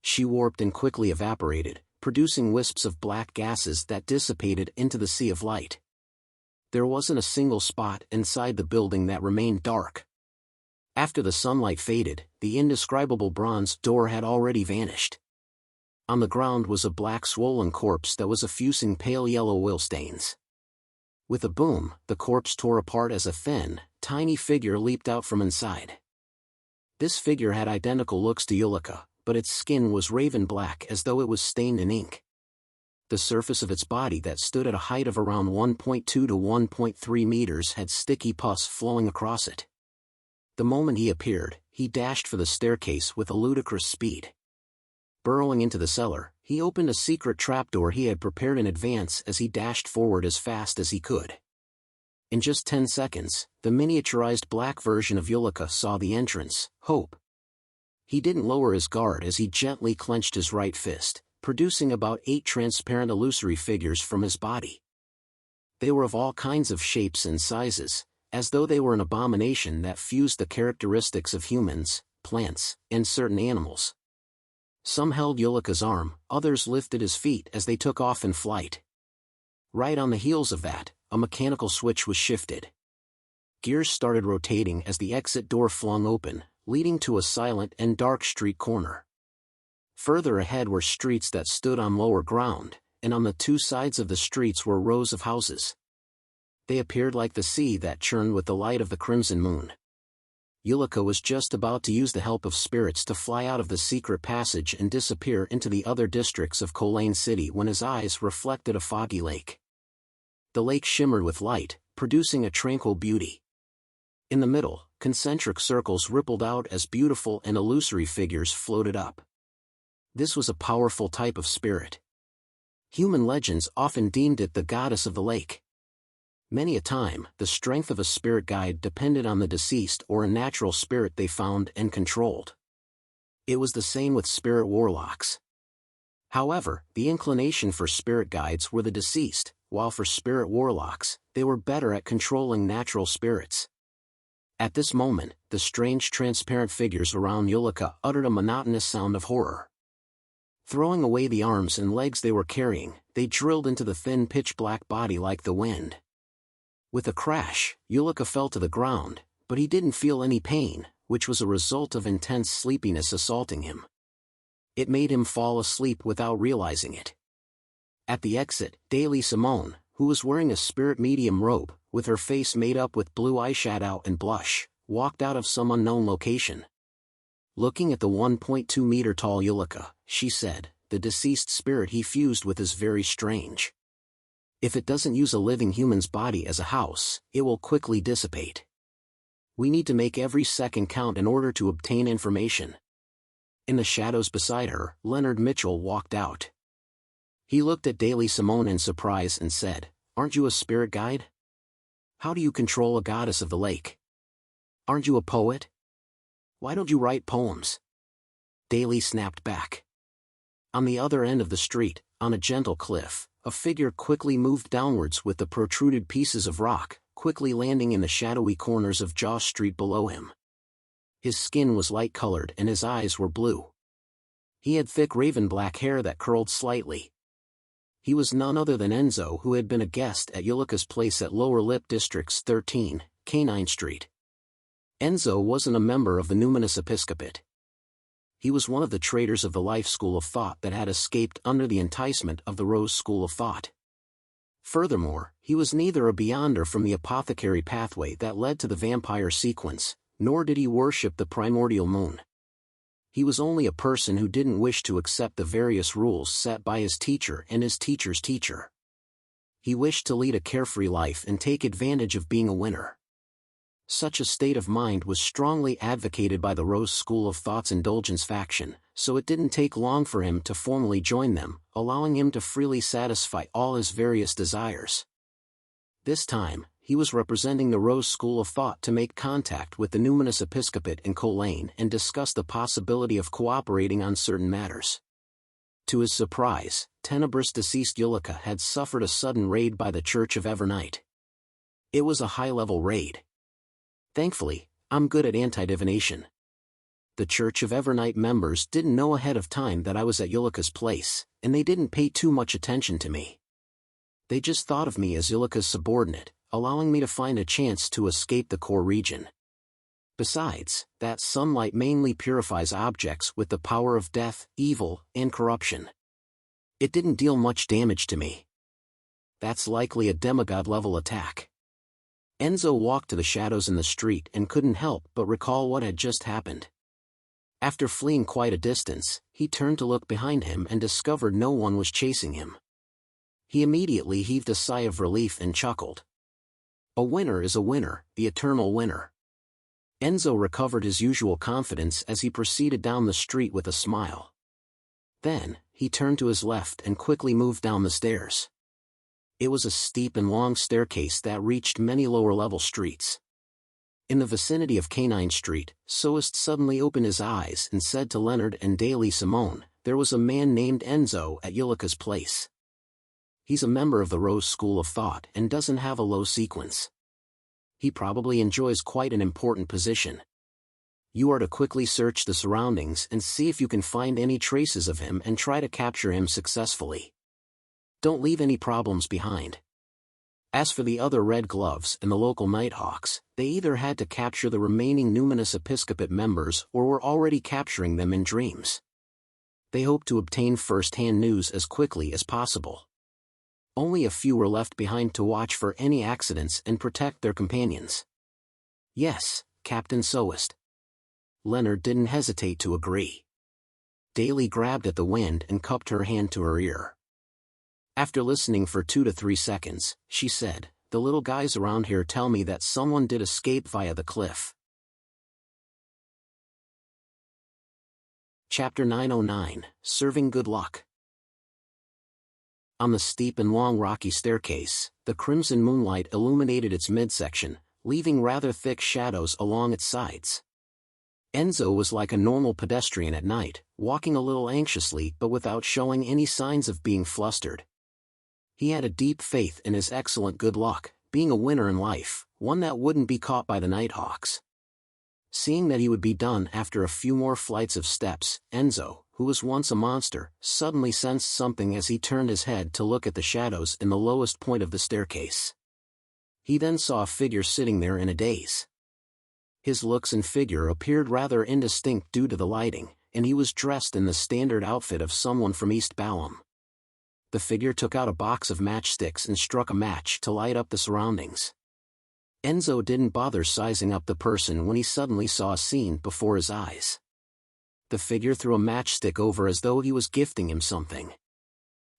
She warped and quickly evaporated, producing wisps of black gases that dissipated into the sea of light. There wasn't a single spot inside the building that remained dark. After the sunlight faded, the indescribable bronze door had already vanished. On the ground was a black swollen corpse that was effusing pale yellow oil stains. With a boom, the corpse tore apart as a thin, tiny figure leaped out from inside. This figure had identical looks to Yulika, but its skin was raven black as though it was stained in ink. The surface of its body that stood at a height of around 1.2 to 1.3 meters had sticky pus flowing across it. The moment he appeared, he dashed for the staircase with a ludicrous speed. Burrowing into the cellar, he opened a secret trapdoor he had prepared in advance as he dashed forward as fast as he could. In just 10 seconds, the miniaturized black version of Yulika saw the entrance, Hope. He didn't lower his guard as he gently clenched his right fist, producing about 8 transparent illusory figures from his body. They were of all kinds of shapes and sizes, as though they were an abomination that fused the characteristics of humans, plants, and certain animals. Some held Yulika's arm, others lifted his feet as they took off in flight. Right on the heels of that, a mechanical switch was shifted. Gears started rotating as the exit door flung open, leading to a silent and dark street corner. Further ahead were streets that stood on lower ground, and on the 2 sides of the streets were rows of houses. They appeared like the sea that churned with the light of the crimson moon. Yulika was just about to use the help of spirits to fly out of the secret passage and disappear into the other districts of Klein City when his eyes reflected a foggy lake. The lake shimmered with light, producing a tranquil beauty. In the middle, concentric circles rippled out as beautiful and illusory figures floated up. This was a powerful type of spirit. Human legends often deemed it the goddess of the lake. Many a time, the strength of a spirit guide depended on the deceased or a natural spirit they found and controlled. It was the same with spirit warlocks. However, the inclination for spirit guides were the deceased, while for spirit warlocks, they were better at controlling natural spirits. At this moment, the strange transparent figures around Yulika uttered a monotonous sound of horror. Throwing away the arms and legs they were carrying, they drilled into the thin pitch-black body like the wind. With a crash, Yulika fell to the ground, but he didn't feel any pain, which was a result of intense sleepiness assaulting him. It made him fall asleep without realizing it. At the exit, Daily Simone, who was wearing a spirit medium robe, with her face made up with blue eyeshadow and blush, walked out of some unknown location. Looking at the 1.2-meter-tall Yulika, she said, "The deceased spirit he fused with is very strange. If it doesn't use a living human's body as a house, it will quickly dissipate. We need to make every second count in order to obtain information." In the shadows beside her, Leonard Mitchell walked out. He looked at Daily Simone in surprise and said, "Aren't you a spirit guide? How do you control a goddess of the lake? Aren't you a poet? Why don't you write poems?" Daly snapped back. On the other end of the street, on a gentle cliff, a figure quickly moved downwards with the protruded pieces of rock, quickly landing in the shadowy corners of Jaw Street below him. His skin was light-colored and his eyes were blue. He had thick raven-black hair that curled slightly. He was none other than Enzo, who had been a guest at Yulika's place at Lower Lip District's 13, Canine Street. Enzo wasn't a member of the Numinous Episcopate. He was one of the traders of the life school of thought that had escaped under the enticement of the Rose School of Thought. Furthermore, he was neither a beyonder from the apothecary pathway that led to the vampire sequence, nor did he worship the primordial moon. He was only a person who didn't wish to accept the various rules set by his teacher and his teacher's teacher. He wished to lead a carefree life and take advantage of being a winner. Such a state of mind was strongly advocated by the Rose School of Thought's indulgence faction, so it didn't take long for him to formally join them, allowing him to freely satisfy all his various desires. This time, he was representing the Rose School of Thought to make contact with the Numinous Episcopate in Colane and discuss the possibility of cooperating on certain matters. To his surprise, Tenebrous deceased Yulika had suffered a sudden raid by the Church of Evernight. It was a high-level raid. Thankfully, I'm good at anti-divination. The Church of Evernight members didn't know ahead of time that I was at Yulika's place, and they didn't pay too much attention to me. They just thought of me as Yulika's subordinate, allowing me to find a chance to escape the core region. Besides, that sunlight mainly purifies objects with the power of death, evil, and corruption. It didn't deal much damage to me. That's likely a demigod-level attack. Enzo walked to the shadows in the street and couldn't help but recall what had just happened. After fleeing quite a distance, he turned to look behind him and discovered no one was chasing him. He immediately heaved a sigh of relief and chuckled. A winner is a winner, the eternal winner. Enzo recovered his usual confidence as he proceeded down the street with a smile. Then, he turned to his left and quickly moved down the stairs. It was a steep and long staircase that reached many lower-level streets. In the vicinity of Canine Street, Soest suddenly opened his eyes and said to Leonard and Daily Simone, "There was a man named Enzo at Yulika's place. He's a member of the Rose School of Thought and doesn't have a low sequence. He probably enjoys quite an important position. You are to quickly search the surroundings and see if you can find any traces of him and try to capture him successfully. Don't leave any problems behind." As for the other Red Gloves and the local Nighthawks, they either had to capture the remaining Numinous Episcopate members or were already capturing them in dreams. They hoped to obtain first-hand news as quickly as possible. Only a few were left behind to watch for any accidents and protect their companions. "Yes, Captain Soest." Leonard didn't hesitate to agree. Daly grabbed at the wind and cupped her hand to her ear. After listening for 2 to 3 seconds, she said, "The little guys around here tell me that someone did escape via the cliff." Chapter 909, Serving Good Luck. On the steep and long rocky staircase, the crimson moonlight illuminated its midsection, leaving rather thick shadows along its sides. Enzo was like a normal pedestrian at night, walking a little anxiously but without showing any signs of being flustered. He had a deep faith in his excellent good luck, being a winner in life, one that wouldn't be caught by the Nighthawks. Seeing that he would be done after a few more flights of steps, Enzo, who was once a monster, suddenly sensed something as he turned his head to look at the shadows in the lowest point of the staircase. He then saw a figure sitting there in a daze. His looks and figure appeared rather indistinct due to the lighting, and he was dressed in the standard outfit of someone from East Balam. The figure took out a box of matchsticks and struck a match to light up the surroundings. Enzo didn't bother sizing up the person when he suddenly saw a scene before his eyes. The figure threw a matchstick over as though he was gifting him something.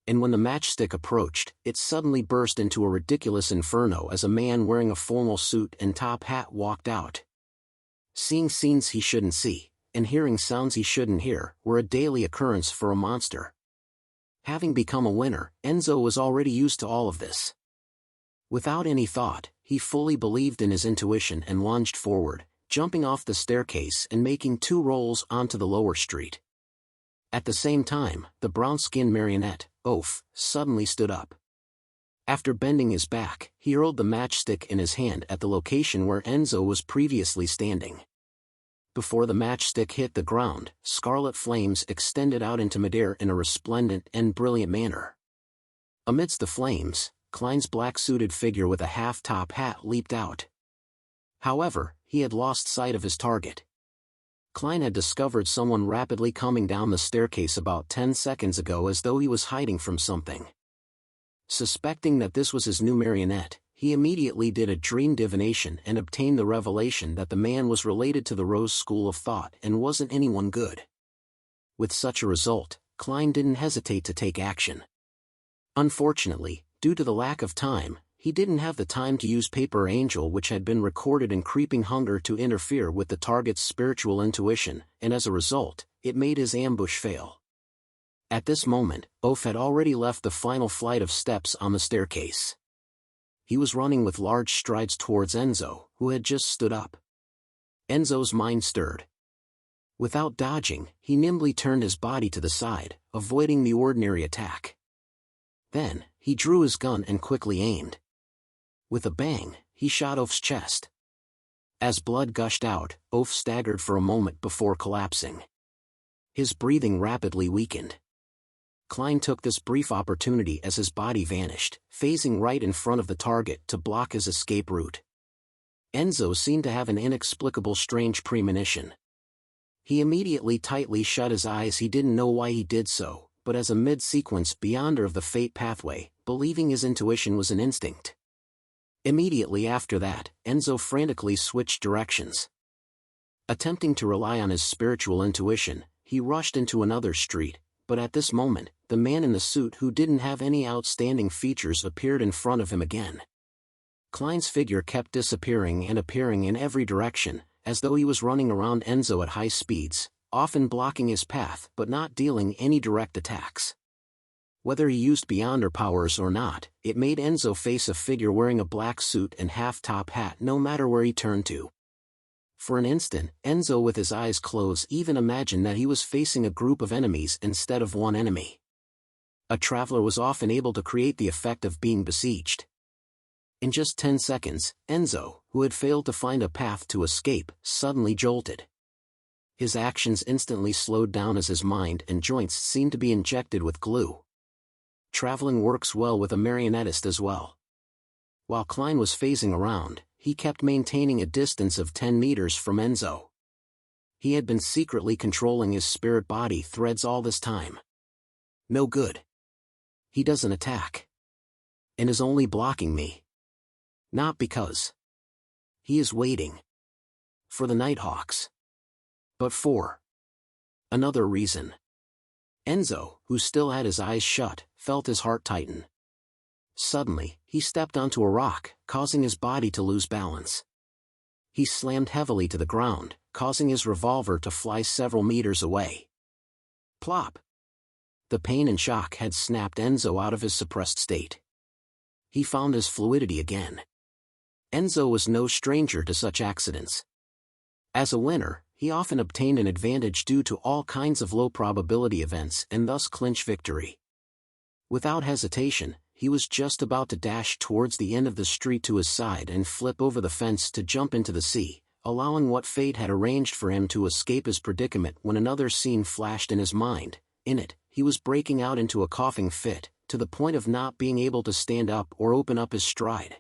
And when the matchstick approached, it suddenly burst into a ridiculous inferno as a man wearing a formal suit and top hat walked out. Seeing scenes he shouldn't see, and hearing sounds he shouldn't hear, were a daily occurrence for a monster. Having become a winner, Enzo was already used to all of this. Without any thought, he fully believed in his intuition and lunged forward, jumping off the staircase and making 2 rolls onto the lower street. At the same time, the brown-skinned marionette, Oaf, suddenly stood up. After bending his back, he hurled the matchstick in his hand at the location where Enzo was previously standing. Before the matchstick hit the ground, scarlet flames extended out into midair in a resplendent and brilliant manner. Amidst the flames, Klein's black-suited figure with a half-top hat leaped out. However, he had lost sight of his target. Klein had discovered someone rapidly coming down the staircase about 10 seconds ago as though he was hiding from something. Suspecting that this was his new marionette, he immediately did a dream divination and obtained the revelation that the man was related to the Rose School of Thought and wasn't anyone good. With such a result, Klein didn't hesitate to take action. Unfortunately, due to the lack of time, he didn't have the time to use Paper Angel, which had been recorded in Creeping Hunger, to interfere with the target's spiritual intuition, and as a result, it made his ambush fail. At this moment, Oaf had already left the final flight of steps on the staircase. He was running with large strides towards Enzo, who had just stood up. Enzo's mind stirred. Without dodging, he nimbly turned his body to the side, avoiding the ordinary attack. Then, he drew his gun and quickly aimed. With a bang, he shot Oaf's chest. As blood gushed out, Oaf staggered for a moment before collapsing. His breathing rapidly weakened. Klein took this brief opportunity as his body vanished, phasing right in front of the target to block his escape route. Enzo seemed to have an inexplicable strange premonition. He immediately tightly shut his eyes. He didn't know why he did so, but as a mid-sequence beyonder of the fate pathway, believing his intuition was an instinct. Immediately after that, Enzo frantically switched directions. Attempting to rely on his spiritual intuition, he rushed into another street, but at this moment, the man in the suit who didn't have any outstanding features appeared in front of him again. Klein's figure kept disappearing and appearing in every direction, as though he was running around Enzo at high speeds, often blocking his path but not dealing any direct attacks. Whether he used beyonder powers or not, it made Enzo face a figure wearing a black suit and half-top hat no matter where he turned to. For an instant, Enzo with his eyes closed even imagined that he was facing a group of enemies instead of one enemy. A traveler was often able to create the effect of being besieged. In just 10 seconds, Enzo, who had failed to find a path to escape, suddenly jolted. His actions instantly slowed down as his mind and joints seemed to be injected with glue. Traveling works well with a marionettist as well. While Klein was phasing around, he kept maintaining a distance of 10 meters from Enzo. He had been secretly controlling his spirit body threads all this time. No good. He doesn't attack. And is only blocking me. Not because. He is waiting. For the Nighthawks. But for another reason. Enzo, who still had his eyes shut, felt his heart tighten. Suddenly, he stepped onto a rock, causing his body to lose balance. He slammed heavily to the ground, causing his revolver to fly several meters away. Plop! The pain and shock had snapped Enzo out of his suppressed state. He found his fluidity again. Enzo was no stranger to such accidents. As a winner, he often obtained an advantage due to all kinds of low-probability events and thus clinch victory. Without hesitation, he was just about to dash towards the end of the street to his side and flip over the fence to jump into the sea, allowing what fate had arranged for him to escape his predicament when another scene flashed in his mind. In it, he was breaking out into a coughing fit, to the point of not being able to stand up or open up his stride.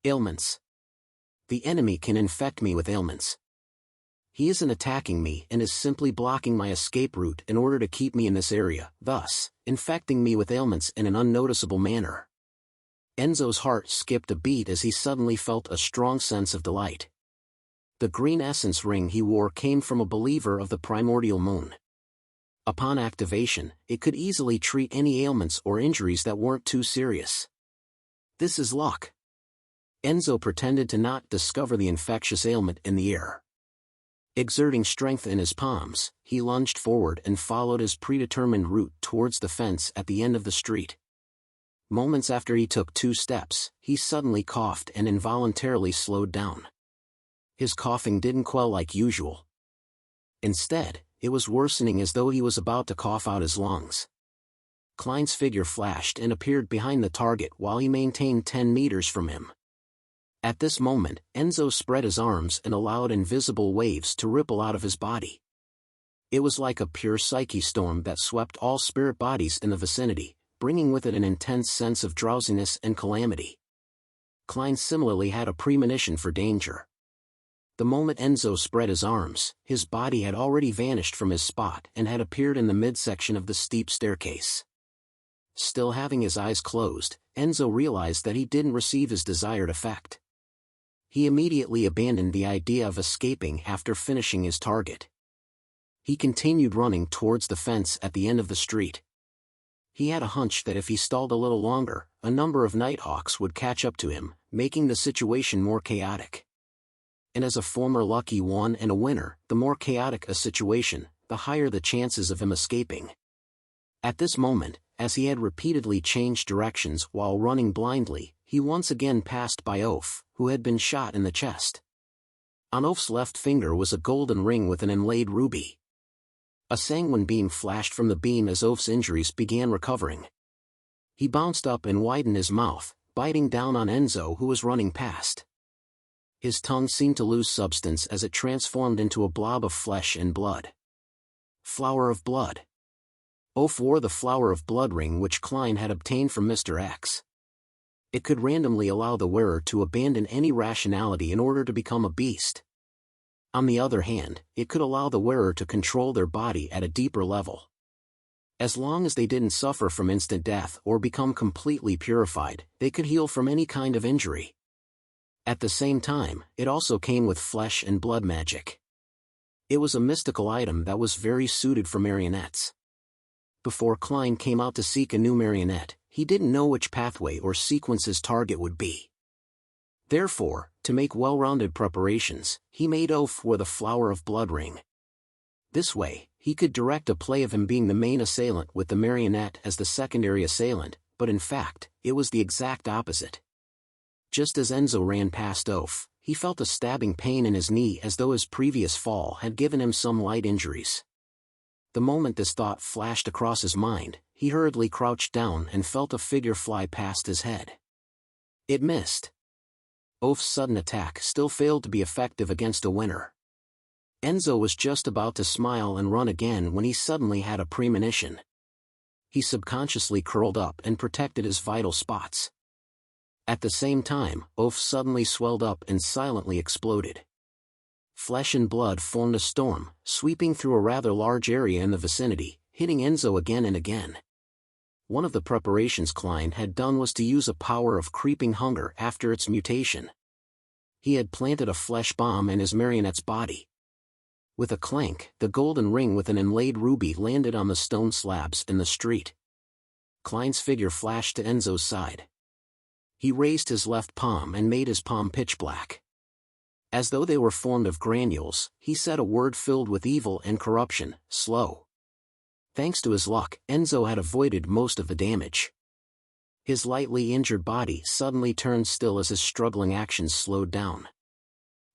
Ailments. The enemy can infect me with ailments. He isn't attacking me and is simply blocking my escape route in order to keep me in this area, thus, infecting me with ailments in an unnoticeable manner. Enzo's heart skipped a beat as he suddenly felt a strong sense of delight. The green essence ring he wore came from a believer of the primordial moon. Upon activation, it could easily treat any ailments or injuries that weren't too serious. This is luck. Enzo pretended to not discover the infectious ailment in the air. Exerting strength in his palms, he lunged forward and followed his predetermined route towards the fence at the end of the street. Moments after he took 2 steps, he suddenly coughed and involuntarily slowed down. His coughing didn't quell like usual. Instead, it was worsening as though he was about to cough out his lungs. Klein's figure flashed and appeared behind the target while he maintained 10 meters from him. At this moment, Enzo spread his arms and allowed invisible waves to ripple out of his body. It was like a pure psyche storm that swept all spirit bodies in the vicinity, bringing with it an intense sense of drowsiness and calamity. Klein similarly had a premonition for danger. The moment Enzo spread his arms, his body had already vanished from his spot and had appeared in the midsection of the steep staircase. Still having his eyes closed, Enzo realized that he didn't receive his desired effect. He immediately abandoned the idea of escaping after finishing his target. He continued running towards the fence at the end of the street. He had a hunch that if he stalled a little longer, a number of Nighthawks would catch up to him, making the situation more chaotic. And as a former lucky one and a winner, the more chaotic a situation, the higher the chances of him escaping. At this moment, as he had repeatedly changed directions while running blindly, he once again passed by Oph, who had been shot in the chest. On Oph's left finger was a golden ring with an inlaid ruby. A sanguine beam flashed from the beam as Oph's injuries began recovering. He bounced up and widened his mouth, biting down on Enzo who was running past. His tongue seemed to lose substance as it transformed into a blob of flesh and blood. Flower of blood. Oph wore the flower of blood ring which Klein had obtained from Mr. X. It could randomly allow the wearer to abandon any rationality in order to become a beast. On the other hand, it could allow the wearer to control their body at a deeper level. As long as they didn't suffer from instant death or become completely purified, they could heal from any kind of injury. At the same time, it also came with flesh and blood magic. It was a mystical item that was very suited for marionettes. Before Klein came out to seek a new marionette, he didn't know which pathway or sequence his target would be. Therefore, to make well-rounded preparations, he made oath with a flower of blood ring. This way, he could direct a play of him being the main assailant with the marionette as the secondary assailant, but in fact, it was the exact opposite. Just as Enzo ran past Oaf, he felt a stabbing pain in his knee as though his previous fall had given him some light injuries. The moment this thought flashed across his mind, he hurriedly crouched down and felt a figure fly past his head. It missed. Oaf's sudden attack still failed to be effective against a winner. Enzo was just about to smile and run again when he suddenly had a premonition. He subconsciously curled up and protected his vital spots. At the same time, Oaf suddenly swelled up and silently exploded. Flesh and blood formed a storm, sweeping through a rather large area in the vicinity, hitting Enzo again and again. One of the preparations Klein had done was to use a power of creeping hunger after its mutation. He had planted a flesh bomb in his marionette's body. With a clank, the golden ring with an inlaid ruby landed on the stone slabs in the street. Klein's figure flashed to Enzo's side. He raised his left palm and made his palm pitch black. As though they were formed of granules, he said a word filled with evil and corruption, slow. Thanks to his luck, Enzo had avoided most of the damage. His lightly injured body suddenly turned still as his struggling actions slowed down.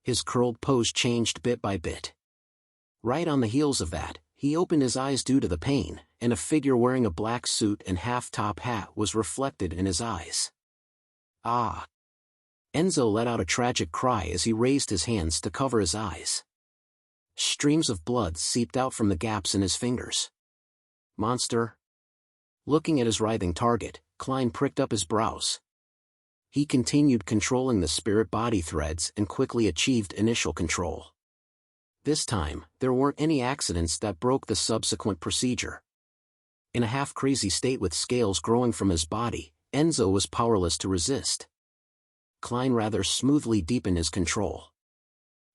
His curled pose changed bit by bit. Right on the heels of that, he opened his eyes due to the pain, and a figure wearing a black suit and half-top hat was reflected in his eyes. Ah! Enzo let out a tragic cry as he raised his hands to cover his eyes. Streams of blood seeped out from the gaps in his fingers. Monster? Looking at his writhing target, Klein pricked up his brows. He continued controlling the spirit body threads and quickly achieved initial control. This time, there weren't any accidents that broke the subsequent procedure. In a half-crazy state with scales growing from his body, Enzo was powerless to resist. Klein rather smoothly deepened his control.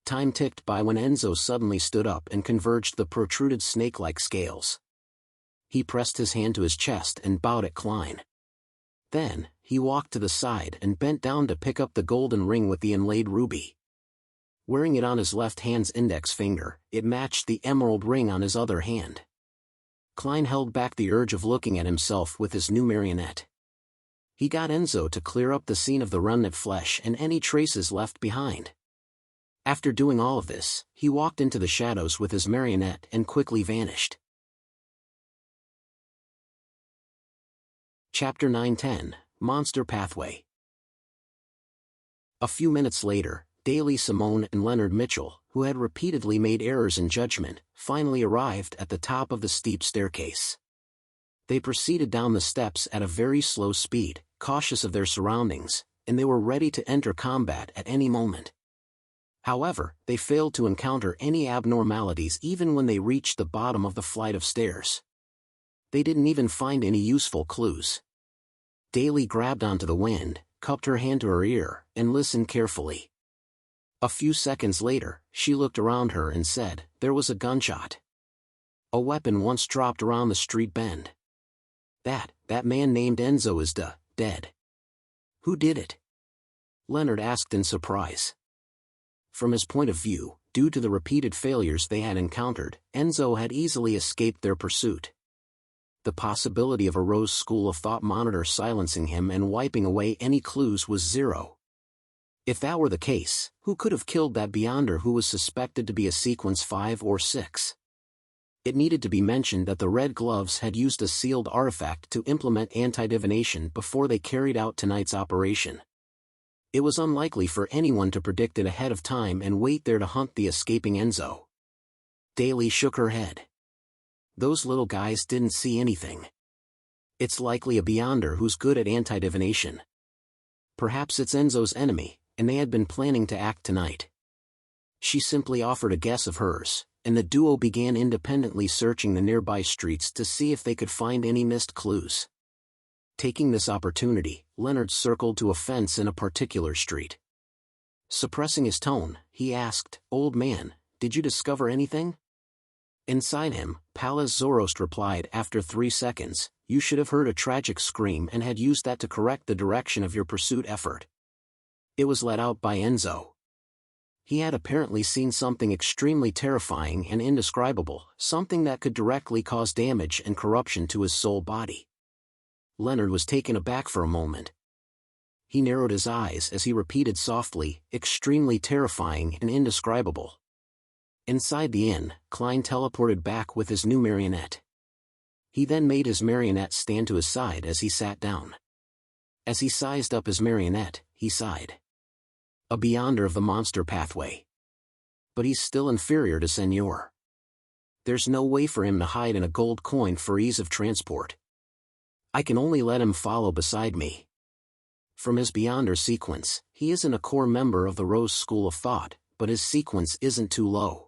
Time ticked by when Enzo suddenly stood up and converged the protruded snake-like scales. He pressed his hand to his chest and bowed at Klein. Then, he walked to the side and bent down to pick up the golden ring with the inlaid ruby. Wearing it on his left hand's index finger, it matched the emerald ring on his other hand. Klein held back the urge of looking at himself with his new marionette. He got Enzo to clear up the scene of the remnant flesh and any traces left behind. After doing all of this, he walked into the shadows with his marionette and quickly vanished. Chapter 910, Monster Pathway. A few minutes later, Daly Simone and Leonard Mitchell, who had repeatedly made errors in judgment, finally arrived at the top of the steep staircase. They proceeded down the steps at a very slow speed, cautious of their surroundings, and they were ready to enter combat at any moment. However, they failed to encounter any abnormalities even when they reached the bottom of the flight of stairs. They didn't even find any useful clues. Daly grabbed onto the wind, cupped her hand to her ear, and listened carefully. A few seconds later, she looked around her and said, "There was a gunshot. A weapon once dropped around the street bend. That man named Enzo is dead." "Who did it?" Leonard asked in surprise. From his point of view, due to the repeated failures they had encountered, Enzo had easily escaped their pursuit. The possibility of a Rose School of Thought monitor silencing him and wiping away any clues was zero. If that were the case, who could have killed that Beyonder who was suspected to be a Sequence 5 or 6? It needed to be mentioned that the Red Gloves had used a sealed artifact to implement anti-divination before they carried out tonight's operation. It was unlikely for anyone to predict it ahead of time and wait there to hunt the escaping Enzo. Daly shook her head. Those little guys didn't see anything. It's likely a Beyonder who's good at anti-divination. Perhaps it's Enzo's enemy, and they had been planning to act tonight. She simply offered a guess of hers, and the duo began independently searching the nearby streets to see if they could find any missed clues. Taking this opportunity, Leonard circled to a fence in a particular street. Suppressing his tone, he asked, "Old man, did you discover anything?" Inside him, Pallas Zoroast replied after 3 seconds, "You should have heard a tragic scream and had used that to correct the direction of your pursuit effort." It was let out by Enzo. He had apparently seen something extremely terrifying and indescribable, something that could directly cause damage and corruption to his soul body. Leonard was taken aback for a moment. He narrowed his eyes as he repeated softly, "Extremely terrifying and indescribable." Inside the inn, Klein teleported back with his new marionette. He then made his marionette stand to his side as he sat down. As he sized up his marionette, he sighed. A beyonder of the monster pathway. But he's still inferior to Senor. There's no way for him to hide in a gold coin for ease of transport. I can only let him follow beside me. From his beyonder sequence, he isn't a core member of the Rose School of Thought, but his sequence isn't too low.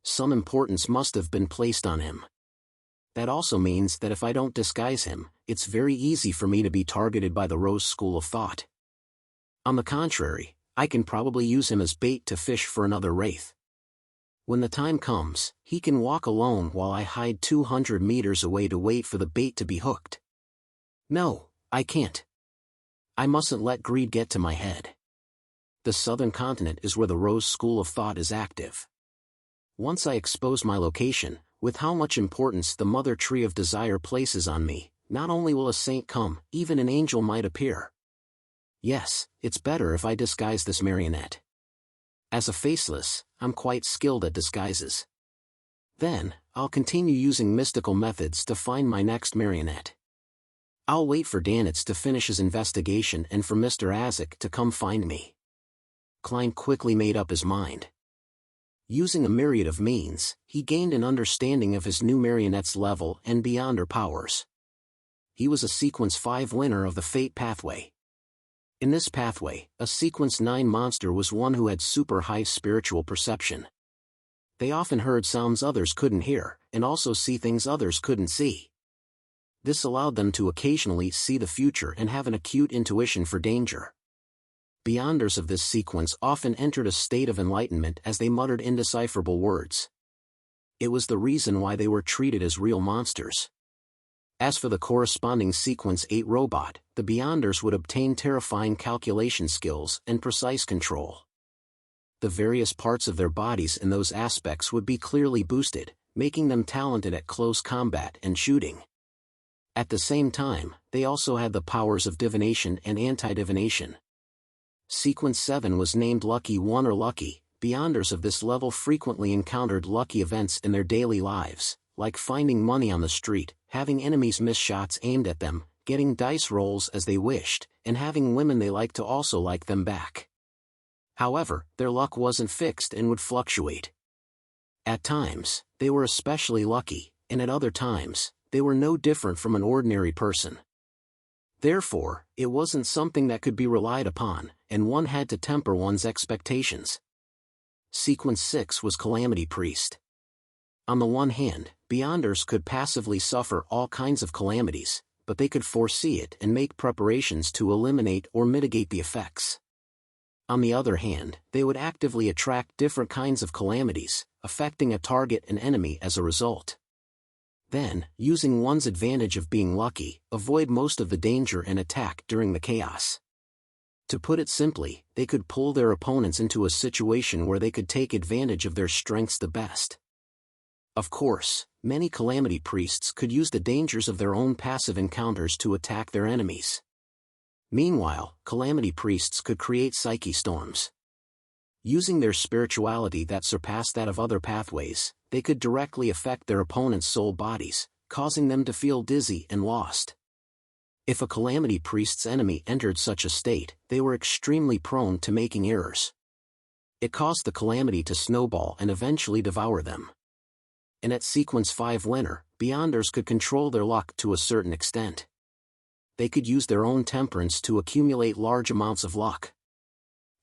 Some importance must have been placed on him. That also means that if I don't disguise him, it's very easy for me to be targeted by the Rose School of Thought. On the contrary, I can probably use him as bait to fish for another wraith. When the time comes, he can walk alone while I hide 200 meters away to wait for the bait to be hooked. No, I can't. I mustn't let greed get to my head. The southern continent is where the Rose School of Thought is active. Once I expose my location, with how much importance the Mother Tree of Desire places on me, not only will a saint come, even an angel might appear. Yes, it's better if I disguise this marionette. As a faceless, I'm quite skilled at disguises. Then, I'll continue using mystical methods to find my next marionette. I'll wait for Danitz to finish his investigation and for Mr. Azek to come find me. Klein quickly made up his mind. Using a myriad of means, he gained an understanding of his new marionette's level and beyonder powers. He was a Sequence 5 winner of the Fate pathway. In this pathway, a Sequence 9 monster was one who had super high spiritual perception. They often heard sounds others couldn't hear, and also see things others couldn't see. This allowed them to occasionally see the future and have an acute intuition for danger. Beyonders of this sequence often entered a state of enlightenment as they muttered indecipherable words. It was the reason why they were treated as real monsters. As for the corresponding Sequence 8 robot, the Beyonders would obtain terrifying calculation skills and precise control. The various parts of their bodies in those aspects would be clearly boosted, making them talented at close combat and shooting. At the same time, they also had the powers of divination and anti-divination. Sequence 7 was named Lucky 1 or Lucky. Beyonders of this level frequently encountered lucky events in their daily lives, like finding money on the street, having enemies miss shots aimed at them, getting dice rolls as they wished, and having women they liked to also like them back. However, their luck wasn't fixed and would fluctuate. At times, they were especially lucky, and at other times, they were no different from an ordinary person. Therefore, it wasn't something that could be relied upon, and one had to temper one's expectations. Sequence 6 was Calamity Priest. On the one hand, Beyonders could passively suffer all kinds of calamities, but they could foresee it and make preparations to eliminate or mitigate the effects. On the other hand, they would actively attract different kinds of calamities, affecting a target and enemy as a result. Then, using one's advantage of being lucky, avoid most of the danger and attack during the chaos. To put it simply, they could pull their opponents into a situation where they could take advantage of their strengths the best. Of course, many Calamity Priests could use the dangers of their own passive encounters to attack their enemies. Meanwhile, Calamity Priests could create psyche storms. Using their spirituality that surpassed that of other pathways, they could directly affect their opponents' soul bodies, causing them to feel dizzy and lost. If a Calamity Priest's enemy entered such a state, they were extremely prone to making errors. It caused the calamity to snowball and eventually devour them. And at Sequence 5 winner, Beyonders could control their luck to a certain extent. they could use their own temperance to accumulate large amounts of luck.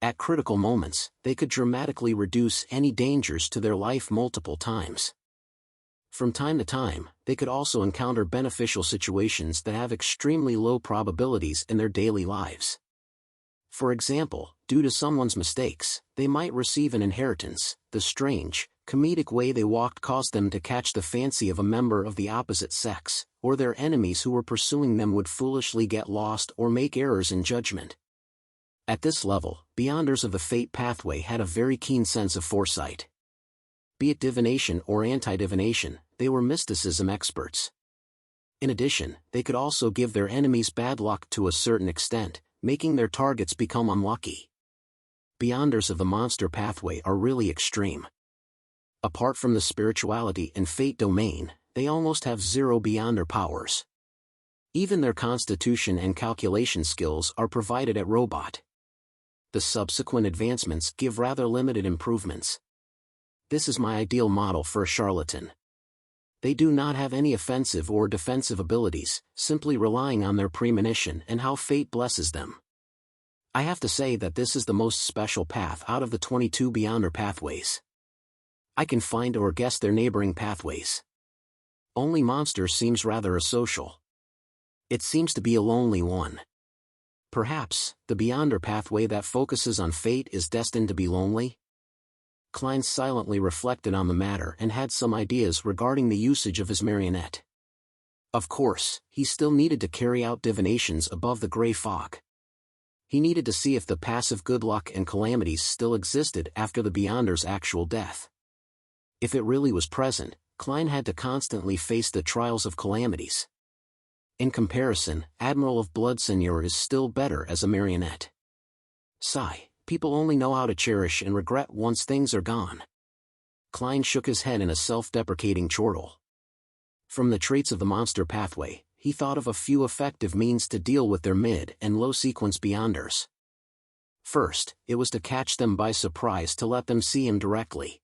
At critical moments, they could dramatically reduce any dangers to their life multiple times. From time to time, they could also encounter beneficial situations that have extremely low probabilities in their daily lives. For example, due to someone's mistakes, they might receive an inheritance. The strange, comedic way they walked caused them to catch the fancy of a member of the opposite sex, or their enemies who were pursuing them would foolishly get lost or make errors in judgment. At this level, Beyonders of the Fate pathway had a very keen sense of foresight. Be it divination or anti-divination, they were mysticism experts. In addition, they could also give their enemies bad luck to a certain extent, making their targets become unlucky. Beyonders of the monster pathway are really extreme. Apart from the spirituality and fate domain, they almost have zero Beyonder powers. Even their constitution and calculation skills are provided at robot. The subsequent advancements give rather limited improvements. This is my ideal model for a charlatan. They do not have any offensive or defensive abilities, simply relying on their premonition and how fate blesses them. I have to say that this is the most special path out of the 22 Beyonder pathways. I can find or guess their neighboring pathways. Only Monster seems rather asocial. It seems to be a lonely one. Perhaps, the Beyonder pathway that focuses on fate is destined to be lonely? Klein silently reflected on the matter and had some ideas regarding the usage of his marionette. Of course, he still needed to carry out divinations above the gray fog. He needed to see if the passive good luck and calamities still existed after the Beyonder's actual death. If it really was present, Klein had to constantly face the trials of calamities. In comparison, Admiral of Blood Seigneur is still better as a marionette. Sigh, people only know how to cherish and regret once things are gone. Klein shook his head in a self-deprecating chortle. From the traits of the monster pathway, he thought of a few effective means to deal with their mid- and low-sequence Beyonders. First, it was to catch them by surprise to let them see him directly.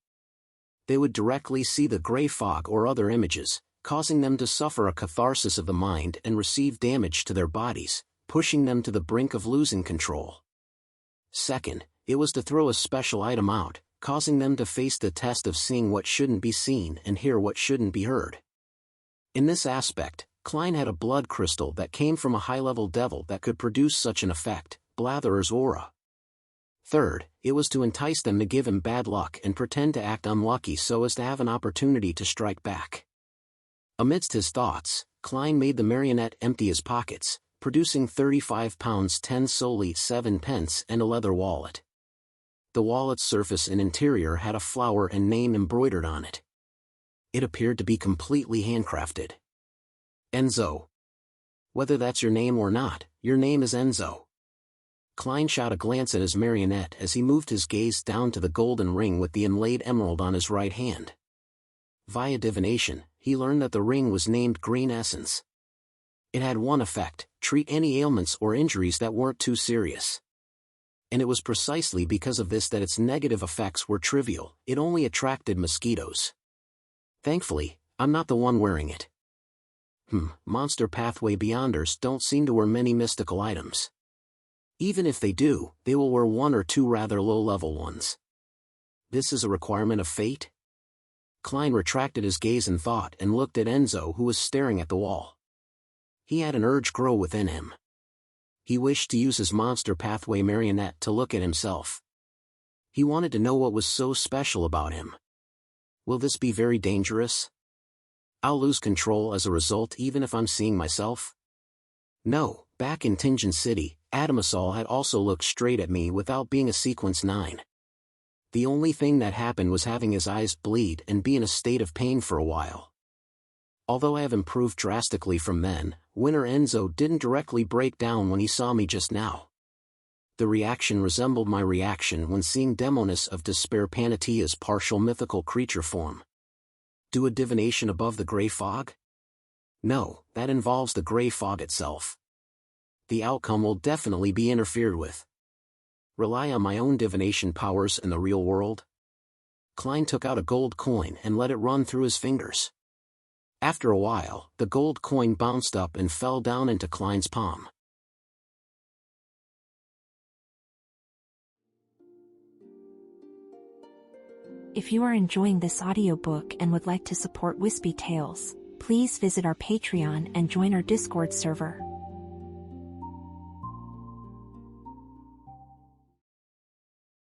They would directly see the gray fog or other images, causing them to suffer a catharsis of the mind and receive damage to their bodies, pushing them to the brink of losing control. Second, it was to throw a special item out, causing them to face the test of seeing what shouldn't be seen and hear what shouldn't be heard. In this aspect, Klein had a blood crystal that came from a high-level devil that could produce such an effect, Blatherer's aura. Third, it was to entice them to give him bad luck and pretend to act unlucky so as to have an opportunity to strike back. Amidst his thoughts, Klein made the marionette empty his pockets, producing £35 10 solely 7 pence and a leather wallet. The wallet's surface and interior had a flower and name embroidered on it. It appeared to be completely handcrafted. Enzo. Whether that's your name or not, your name is Enzo. Klein shot a glance at his marionette as he moved his gaze down to the golden ring with the inlaid emerald on his right hand. Via divination, he learned that the ring was named Green Essence. It had one effect: treat any ailments or injuries that weren't too serious. And it was precisely because of this that its negative effects were trivial, it only attracted mosquitoes. Thankfully, I'm not the one wearing it. Monster pathway Beyonders don't seem to wear many mystical items. Even if they do, they will wear one or two rather low-level ones. This is a requirement of fate? Klein retracted his gaze in thought and looked at Enzo, who was staring at the wall. He had an urge grow within him. He wished to use his monster pathway marionette to look at himself. He wanted to know what was so special about him. Will this be very dangerous? I'll lose control as a result even if I'm seeing myself? No, back in Tingen City, Adamasol had also looked straight at me without being a sequence 9. The only thing that happened was having his eyes bleed and be in a state of pain for a while. Although I have improved drastically from then, Winner Enzo didn't directly break down when he saw me just now. The reaction resembled my reaction when seeing Demonis of Despair Panatia's partial mythical creature form. Do a divination above the gray fog? No, that involves the gray fog itself. The outcome will definitely be interfered with. Rely on my own divination powers in the real world? Klein took out a gold coin and let it run through his fingers. After a while, the gold coin bounced up and fell down into Klein's palm. If you are enjoying this audiobook and would like to support Wispy Tales, please visit our Patreon and join our Discord server.